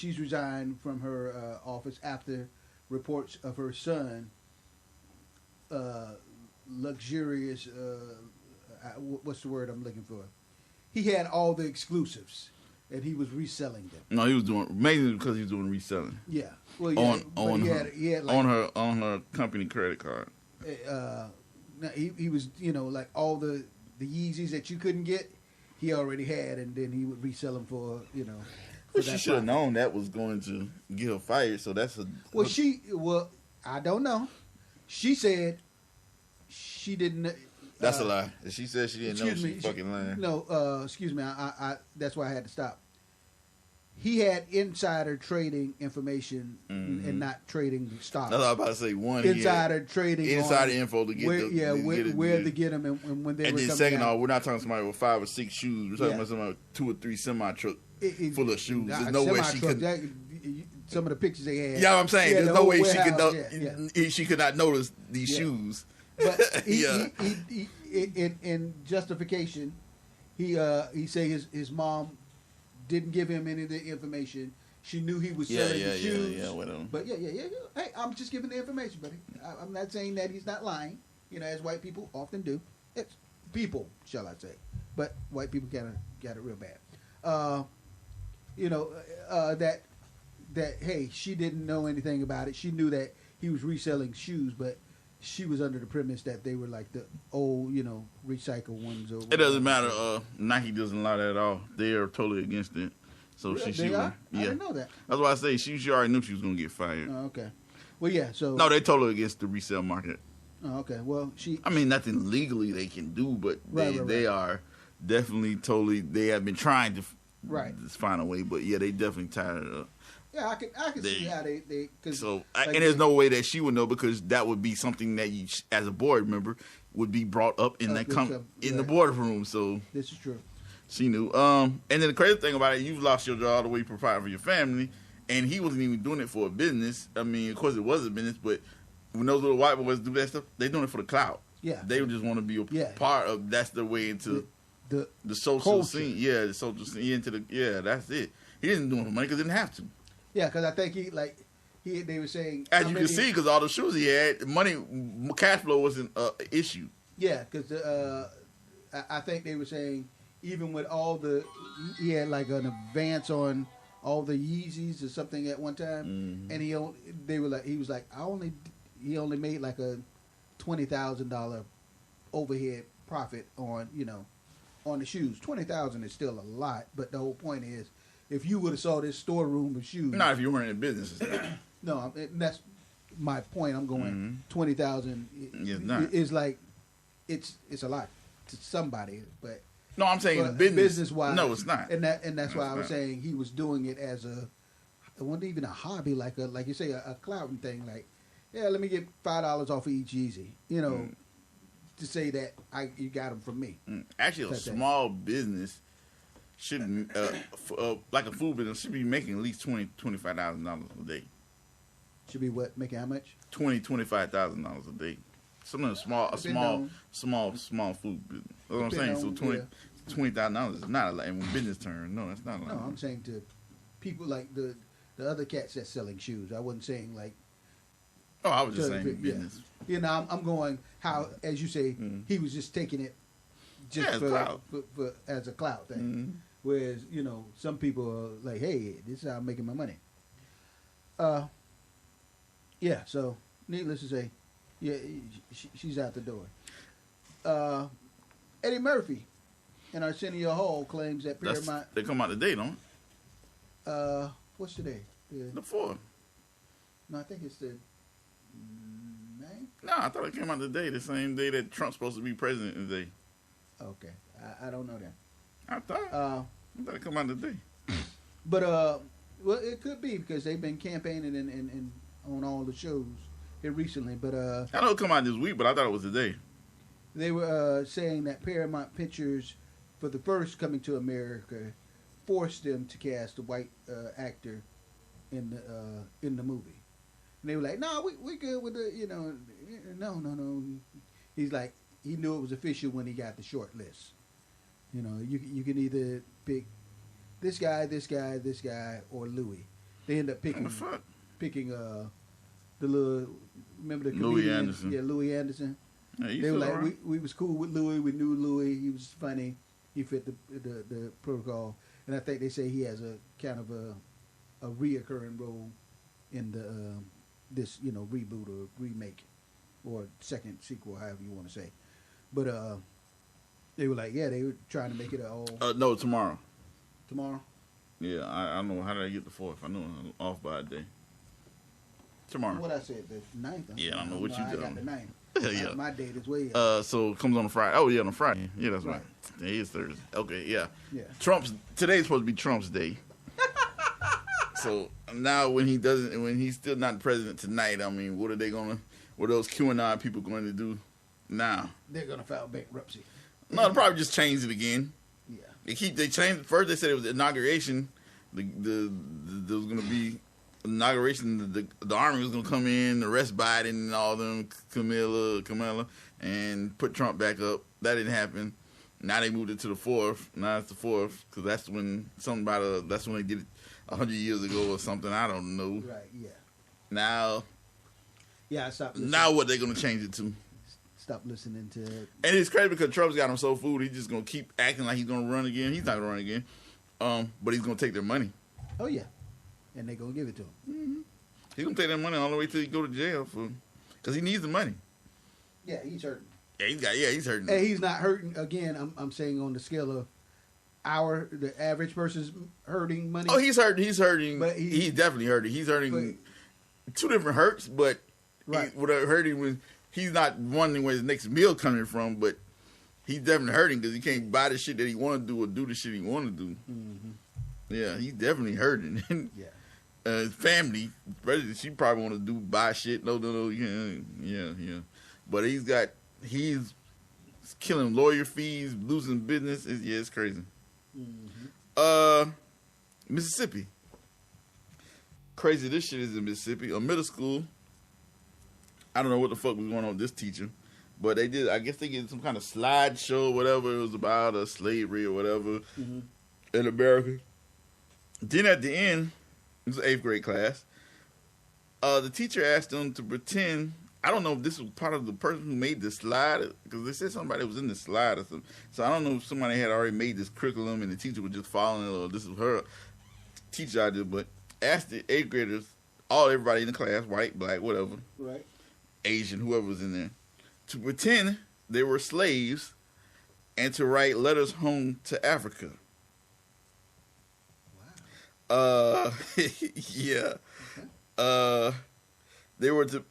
resigned from her office after reports of her son. Luxurious, what's the word I'm looking for? He had all the exclusives, and he was reselling them. No, he was doing mainly because he was doing reselling. Yeah, well, yeah, on her company credit card. He was, like all the Yeezys that you couldn't get, he already had, and then he would resell them for, Well, she should have known that was going to get her fired. So that's a. Well, I don't know. She said. She didn't. That's a lie. She said she didn't know. She fucking lying. No, excuse me. I that's why I had to stop. He had insider trading information and not trading stocks. That's what I was about to say. One, insider trading, insider info to get where to get them and when they and were then coming second out. off, we're not talking somebody with 5 or 6 shoes. We're talking about somebody with 2 or 3 semi truck full of shoes. There's no way she could. Some of the pictures they had. Yeah, I'm saying there's no way she could know. Yeah. She could not notice these shoes. But he in justification, he said his mom didn't give him any of the information. She knew he was selling the shoes. But yeah. Hey, I'm just giving the information, buddy. I'm not saying that he's not lying. As white people often do. It's people, shall I say? But white people got it real bad. That hey, she didn't know anything about it. She knew that he was reselling shoes, but she was under the premise that they were like the old, recycled ones. It doesn't matter. Nike doesn't allow that at all. They are totally against it. So really? she I didn't know that. That's why I say she already knew she was going to get fired. Oh, okay. Well, yeah. So no, they're totally against the resale market. Oh, okay. Well, I mean, nothing legally they can do, but they are definitely totally. They have been trying to find a way, but yeah, they definitely tired it up. Yeah, I can see how they so and there's no way that she would know because that would be something that you, as a board member, would be brought up in the boardroom. So this is true. She knew. And then the crazy thing about it, you've lost your job all the way to provide for your family, and he wasn't even doing it for a business. I mean, of course it was a business, but when those little white boys do that stuff, they're doing it for the clout. Yeah, they just want to be a part of. That's their way into the social culture. Scene. Yeah, the social scene. That's it. He didn't do it for money because he didn't have to. Yeah, because I think they were saying... As you can see, because all the shoes he had, cash flow wasn't an issue. Yeah, because I think they were saying even with all he had like an advance on all the Yeezys or something at one time, and he was like, he only made like a $20,000 overhead profit on the shoes. $20,000 is still a lot, but the whole point is, if you would have saw this storeroom of shoes, not if you weren't in business. No, that's my point. I'm going $20,000 is like it's a lot to somebody, but no, I'm saying business wise. No, it's not. And that's why I was saying he was doing it as it wasn't even a hobby, like you say a clouting thing. Like, yeah, let me get $5 off of each Yeezy. to say that you got them from me. Actually, a small business should like a food business should be making at least $25,000 a day. Should be what? Making how much? $25,000 a day. Something small food business. That's what I'm saying. So $20,000 is not a lot. And when business terms, no, that's not a lot. No, I'm saying to people like the other cats that's selling shoes. I wasn't saying like. Oh, I was just saying business. You know, I'm going how, as you say, he was just taking it just for as a clout thing. Mm-hmm. Whereas, you know, some people are like, hey, this is how I'm making my money. Yeah, so needless to say, yeah, she's out the door. Eddie Murphy in Arsenio Hall claims that Paramount... They come out today, don't it? What's today? The 4th. No, I think it's the 9th? No, I thought it came out today, the same day that Trump's supposed to be president today. Okay, I don't know that. I thought it come out today. But, well, it could be because they've been campaigning and on all the shows here recently. But I know it come out this week, but I thought it was today. They were saying that Paramount Pictures, for the first Coming to America, forced them to cast a white actor in the movie. And they were like, no, we good with the, you know, no. He's like, he knew it was official when he got the short list. You know, you can either pick this guy, or Louis. They end up picking the little, remember the comedian? Louis Anderson. Yeah, Louis Anderson. Yeah, they were like, we was cool with Louis. We knew Louis. He was funny. He fit the protocol. And I think they say he has a kind of a reoccurring role in the this, you know, reboot or remake or second sequel, however you want to say. But they were like, yeah, they were trying to make it all. No, tomorrow. Tomorrow? Yeah, I know. How did I get the 4th? I know I'm off by a day. Tomorrow. What I said, the 9th? Yeah, I don't know what you did. I got the 9th. Yeah. My date is way up. So it comes on a Friday. Oh, yeah, on a Friday. Yeah, that's right. It is Thursday. Okay, yeah. Today's supposed to be Trump's day. So now when he's still not president tonight, I mean, what are those QAnon people going to do now? They're going to file bankruptcy. No, they'll probably just change it again. Yeah. They changed. First they said it was the inauguration. There was going to be inauguration. The army was going to come in, arrest Biden and all them, Kamala, and put Trump back up. That didn't happen. Now they moved it to the 4th. Now it's the 4th because that's when that's when they did it 100 years ago or something. I don't know. Right. Yeah. Now. Yeah. I stopped. Now what they going to change it to? Stop listening to it. And it's crazy because Trump's got him so fooled. He's just going to keep acting like he's going to run again. He's not going to run again. But he's going to take their money. Oh, yeah. And they're going to give it to him. Mm-hmm. He's going to take their money all the way till he go to jail because he needs the money. Yeah, he's hurting. Yeah, he's hurting. And he's not hurting, again, I'm saying on the scale of the average person's hurting money. Oh, he's hurting. But he's definitely hurting. He's hurting two different hurts, but hurting when he's not wondering where his next meal coming from, but he's definitely hurting because he can't buy the shit that he want to do or do the shit he want to do. Mm-hmm. Yeah, he's definitely hurting. Yeah. His family, she probably want to buy shit. No, yeah. But he's killing lawyer fees, losing business. It's crazy. Mm-hmm. Mississippi. Crazy this shit is in Mississippi. A middle school. I don't know what the fuck was going on with this teacher, but I guess they did some kind of slideshow or whatever. It was about slavery or whatever in America. Then at the end, it was an 8th grade class. The teacher asked them to pretend. I don't know if this was part of the person who made the slide, because they said somebody was in the slide or something. So I don't know if somebody had already made this curriculum and the teacher was just following it, or this was her teacher idea. But asked the 8th graders, everybody in the class, white, black, whatever, right, Asian, whoever was in there, to pretend they were slaves and to write letters home to Africa. Wow. Yeah. Okay. They were to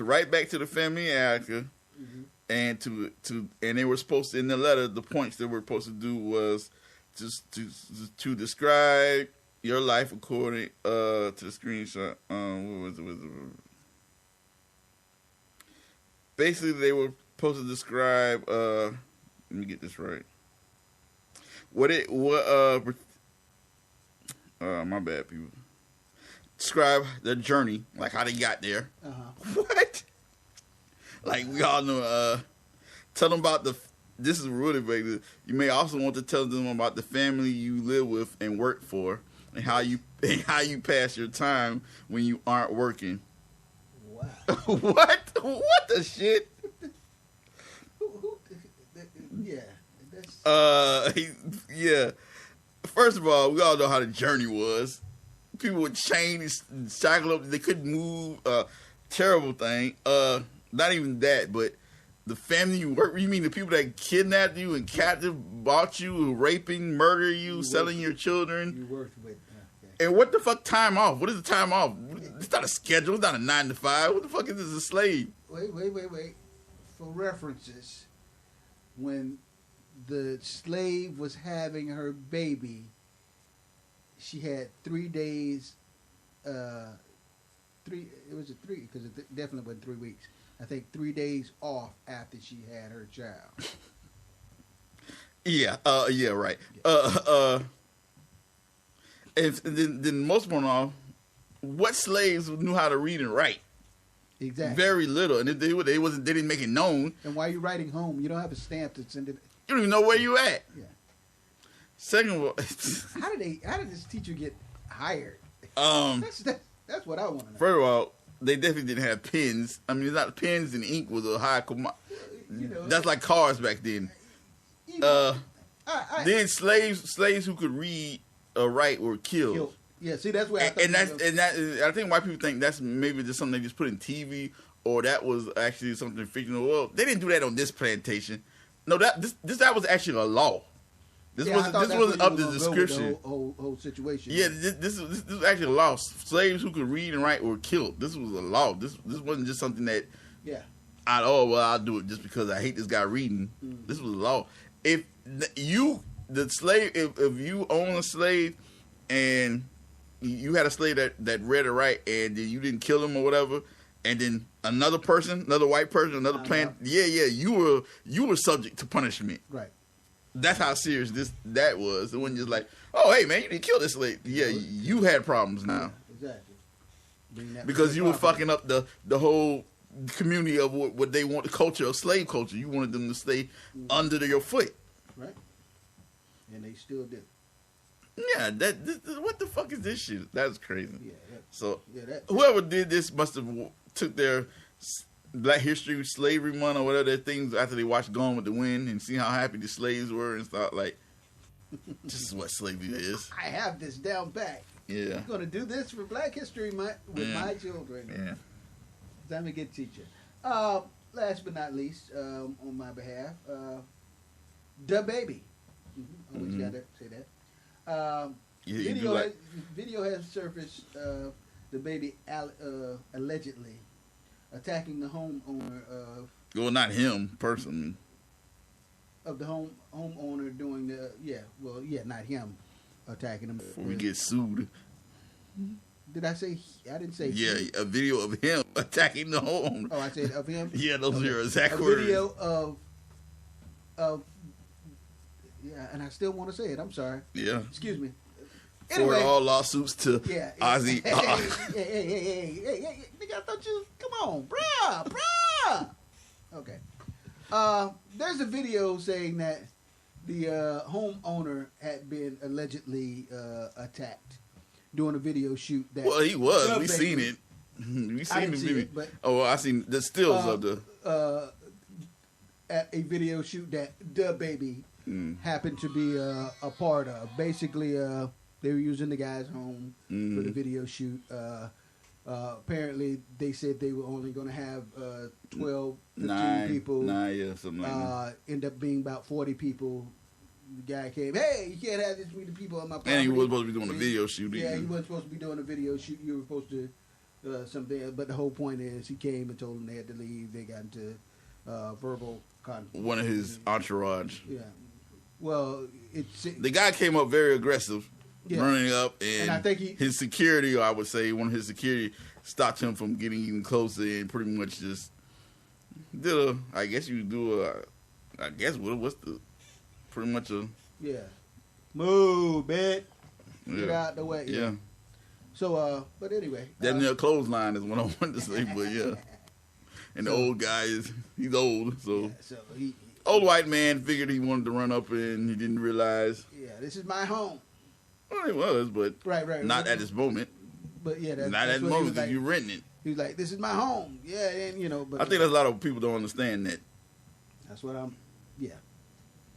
write back to the family in Africa, and they were supposed to, in the letter, the points they were supposed to do was just to describe your life according to the screenshot. What was it? basically they were supposed to describe. Let me get this right. My bad, people. Describe their journey, like how they got there. What? Like we all know. Tell them about this is really big. You may also want to tell them about the family you live with and work for, and how you pass your time when you aren't working. Wow. What? What the shit? Yeah. That's... Yeah. First of all, we all know how the journey was. People would chains, shackle up. They couldn't move. Terrible thing. Not even that, but the family you work with. You mean the people that kidnapped you and captive, bought you, raping, murder you, selling your children? You worked with. And what the fuck time off? What is the time off? It's not a schedule. It's not a 9 to 5. What the fuck is this, a slave? Wait. For references, when the slave was having her baby, she had 3 days. It was a 3 because it definitely wasn't 3 weeks. I think 3 days off after she had her child. Yeah. Yeah. Right. And then most of all, what slaves knew how to read and write? Exactly. Very little, and they didn't make it known. And while you're writing home, you don't have a stamp to send it. You don't even know where you at. Yeah. Second of all, how did this teacher get hired? That's what I want to know. First of all, they definitely didn't have pens. I mean, it's not pens and ink was a high commodity. That's like cars back then. Then slaves who could read or write were killed. Yeah, see, that's where I think white people think that's maybe just something they just put in TV, or that was actually something fictional. Well, they didn't do that on this plantation. No, that was actually a law. This wasn't up to description. The whole situation. Yeah, this was actually a law. Slaves who could read and write were killed. This was a law. This wasn't just something that. Yeah. I'll do it just because I hate this guy reading. Mm. This was a law. If you own a slave and you had a slave that read or write and then you didn't kill him or whatever, and then another white person, another plant, you were subject to punishment. Right. That's how serious that was. It wasn't just like, oh, hey, man, you didn't kill this slave. Yeah, you had problems now. Exactly. Because you were fucking up the whole community of what they want, the culture of slave culture. You wanted them to stay under your foot. Right. And they still do. Yeah, what the fuck is this shit? That's crazy. Yeah. Whoever did this must have took their Black History, Slavery Month, or whatever their things after they watched Gone with the Wind and see how happy the slaves were and thought like, this is what slavery is. I have this down pat. Yeah. I'm going to do this for Black History Month with my children. Yeah. I'm a good teacher. Last but not least, on my behalf, Da Baby. Always got to say that. Video has surfaced the baby allegedly attacking the homeowner of... Well, not him, personally. Of the homeowner doing the... not him attacking him. Before we get sued. Did I say... I didn't say... Yeah, a video of him attacking the homeowner. Oh, I said of him? Yeah, those are your exact words. A video of... Yeah, and I still want to say it. I'm sorry. Yeah. Excuse me. Anyway, for all lawsuits to OZZIE. Hey, nigga, I thought you... Come on, bruh. Okay. There's a video saying that the homeowner had been allegedly attacked during a video shoot. That well, he was. We seen it. We seen the video. I seen the stills of the... at a video shoot that Da Baby happened to be a part of. Basically, they were using the guy's home for the video shoot. Apparently, they said they were only going to have 12, 15 people. Something like that. End up being about 40 people. The guy came, hey, you can't have this many people on my property. And he wasn't supposed to be doing a video shoot either. Yeah, he wasn't supposed to be doing a video shoot. You were supposed to something. But the whole point is he came and told them they had to leave. They got into verbal conflict. One of his entourage. Yeah. Well, the guy came up very aggressive. Yeah. Running up, and I think his security, or I would say one of his security, stopped him from getting even closer and pretty much just I guess you do I guess what's the pretty much a move, bitch. Get yeah. out the way. Yeah. So but anyway, that near clothesline is what I wanted to say, but yeah. And the old guy he's old, so he old white man figured he wanted to run up and he didn't realize. Yeah, this is my home. Well, it was, but right. Not at this moment. But yeah, not at the moment because you're renting it. He's like, this is my home. Yeah, and you know. But I think there's a lot of people don't understand that. That's what I'm. Yeah.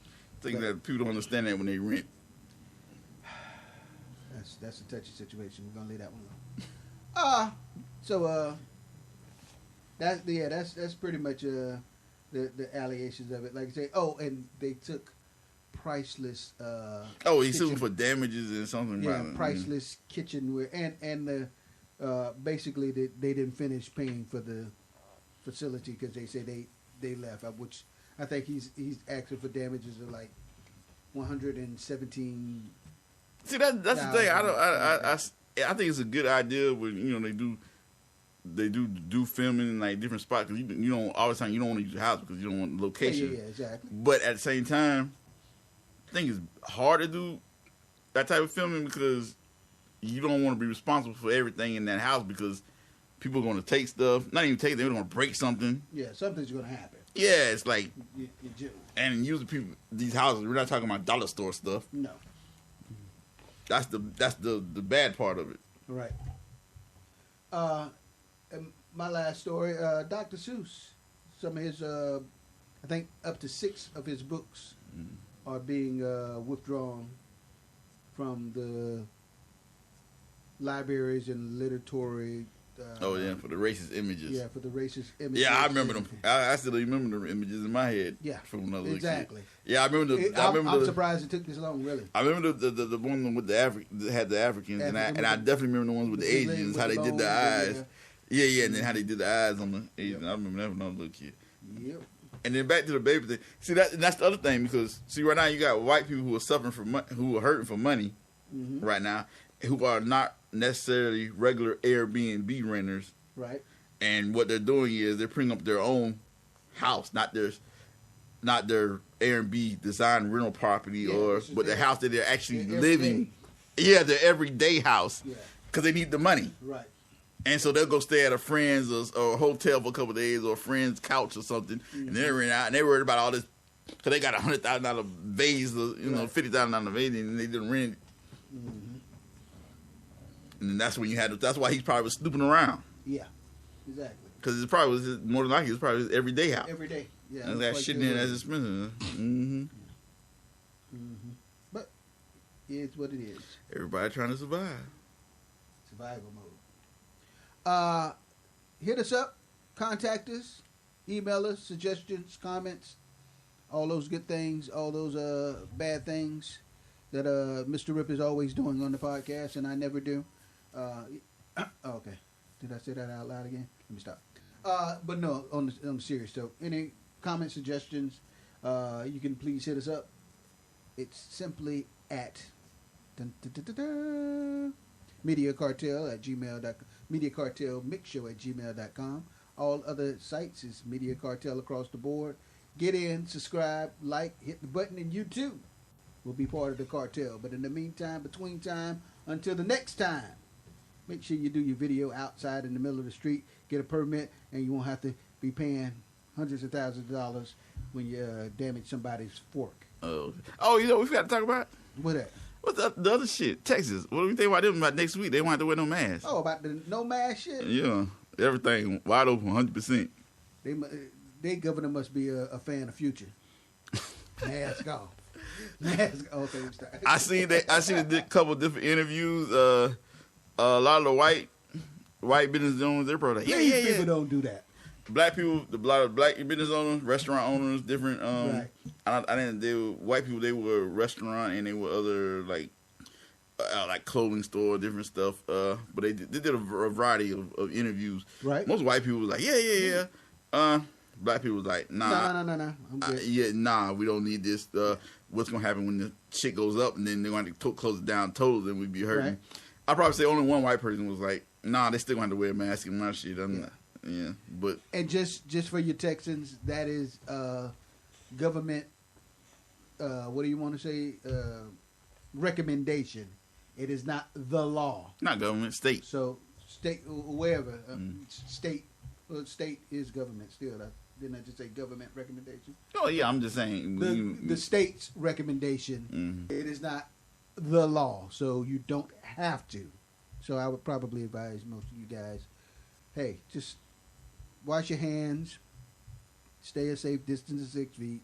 I think that people don't understand that when they rent. That's a touchy situation. We're gonna leave that one alone. That's pretty much the allegations of it. Like I say, and they took priceless. He's suing for damages and something. Yeah, priceless kitchenware and the basically they didn't finish paying for the facility because they say they left, which I think he's asking for damages of like 117. See, that's the thing. I think it's a good idea when they do filming in like different spots because you don't all the time you don't want to use your house because you don't want the location. Yeah, exactly. But at the same time, I think it's hard to do that type of filming because you don't want to be responsible for everything in that house because people are going to take stuff. Not even take it, they're going to break something. Yeah, something's going to happen. Yeah, it's like, and usually people, these houses, we're not talking about dollar store stuff. No. That's the bad part of it. Right. And my last story, Dr. Seuss, some of his, I think up to 6 of his books are being withdrawn from the libraries and literary. For the racist images. Yeah, for the racist images. Yeah, I remember them. I still remember the images in my head. Yeah, from another exactly. Kid. Yeah, I remember. I'm surprised it took this long. Really, I remember the one with that had the Africans, and I definitely remember the ones with the Asians, how they did the eyes. Yeah, and then how they did the eyes on the Asians. Yep. I remember that when I was a little kid. Yep. And then back to the baby thing. See that's the other thing because right now you got white people who are suffering who are hurting for money right now, who are not necessarily regular Airbnb renters. Right. And what they're doing is they're putting up their own house, not their Airbnb design rental property but the house that they're actually living. Yeah, their everyday house. Yeah. Because they need the money. Right. And so they'll go stay at a friend's or a hotel for a couple of days or a friend's couch or something, and they're rent out and they're worried about all this because they got $100,000 vase, $50,000 vase, and they didn't rent it. And that's when that's why he probably was snooping around. Yeah, exactly. Because it probably was more than likely, it was probably his everyday house. Every day, yeah. And that shit in there that's expensive. But it's what it is. Everybody trying to survive. Survival mode. Hit us up, contact us, email us, suggestions, comments, all those good things, all those bad things that Mr. Rip is always doing on the podcast, and I never do. Okay. Did I say that out loud again? Let me stop. But no, on the serious note, any comments, suggestions, you can please hit us up. It's simply at mediacartel@gmail.com, mediacartelmixshow@gmail.com. All other sites is Media Cartel across the board. Get in, subscribe, like, hit the button, and you too will be part of the cartel. But in the meantime, between time, until the next time, make sure you do your video outside in the middle of the street, get a permit, and you won't have to be paying hundreds of thousands of dollars when you damage somebody's fork. Oh, we got to talk about? What that? What's the other shit? Texas. What do we think about them about next week? They won't have to wear no mask. Oh, about the no mask shit? Yeah. Everything wide open, 100%. Their governor must be a fan of Future. Mask off. Mask off. Okay, start. I seen a couple of different interviews. A lot of the white business owners, they're probably like, yeah. People don't do that. Black people, a lot of black business owners, restaurant owners, different. Right. I didn't. They were white people. They were restaurant and they were other like clothing store, different stuff. But they did a variety of interviews. Right. Most white people was like, yeah. Black people was like, nah. No. I'm good. We don't need this. What's gonna happen when the shit goes up and then they're going to close it down totally and we'd be hurting. Right. I'd probably say only one white person was like, nah, they still gonna have to wear a mask and my shit. Yeah, but and just for your Texans, that is government. What do you want to say? Recommendation. It is not the law. Not government, state. So state, wherever state. Well, state is government still. Didn't I just say government recommendation? Oh yeah, I'm just saying the state's recommendation. It is not the law, so you don't have to. So I would probably advise most of you guys, hey, just wash your hands, stay a safe distance of 6 feet,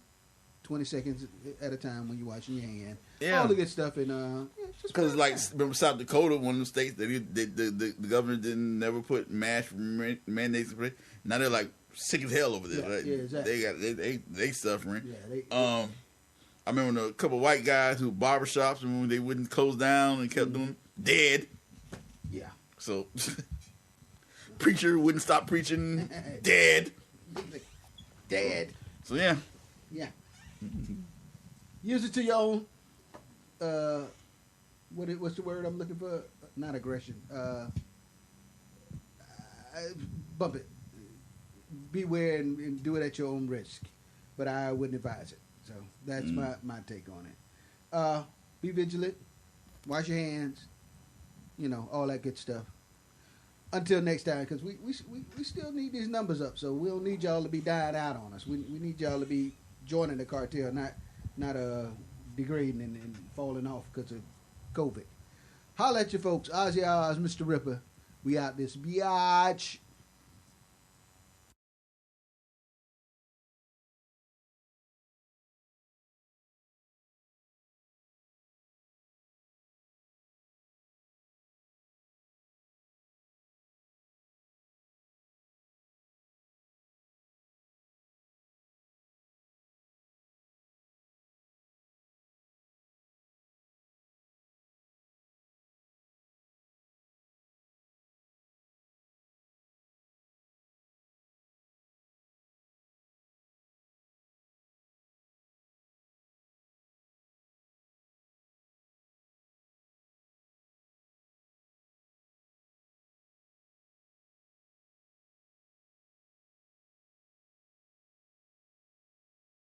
20 seconds at a time when you're washing your hand. Yeah. All the good stuff. And because like remember South Dakota, one of the states that the governor didn't never put mask mandates in place. Now they're like sick as hell over there. Yeah, right? Yeah, exactly. They suffering. Yeah, I remember a couple of white guys who barbershops when they wouldn't close down and kept doing dead. Yeah. So preacher wouldn't stop preaching. Dead. Dead. So yeah. Yeah. Use it to your own. What's the word I'm looking for? Not aggression. Bump it. Beware and do it at your own risk. But I wouldn't advise it. So that's my take on it. Be vigilant. Wash your hands. You know, all that good stuff. Until next time, because we still need these numbers up. So we don't need y'all to be dying out on us. We need y'all to be joining the cartel, not degrading and falling off because of COVID. Holla at you folks. Ozzy Oz, Mr. Ripper. We out this biatch.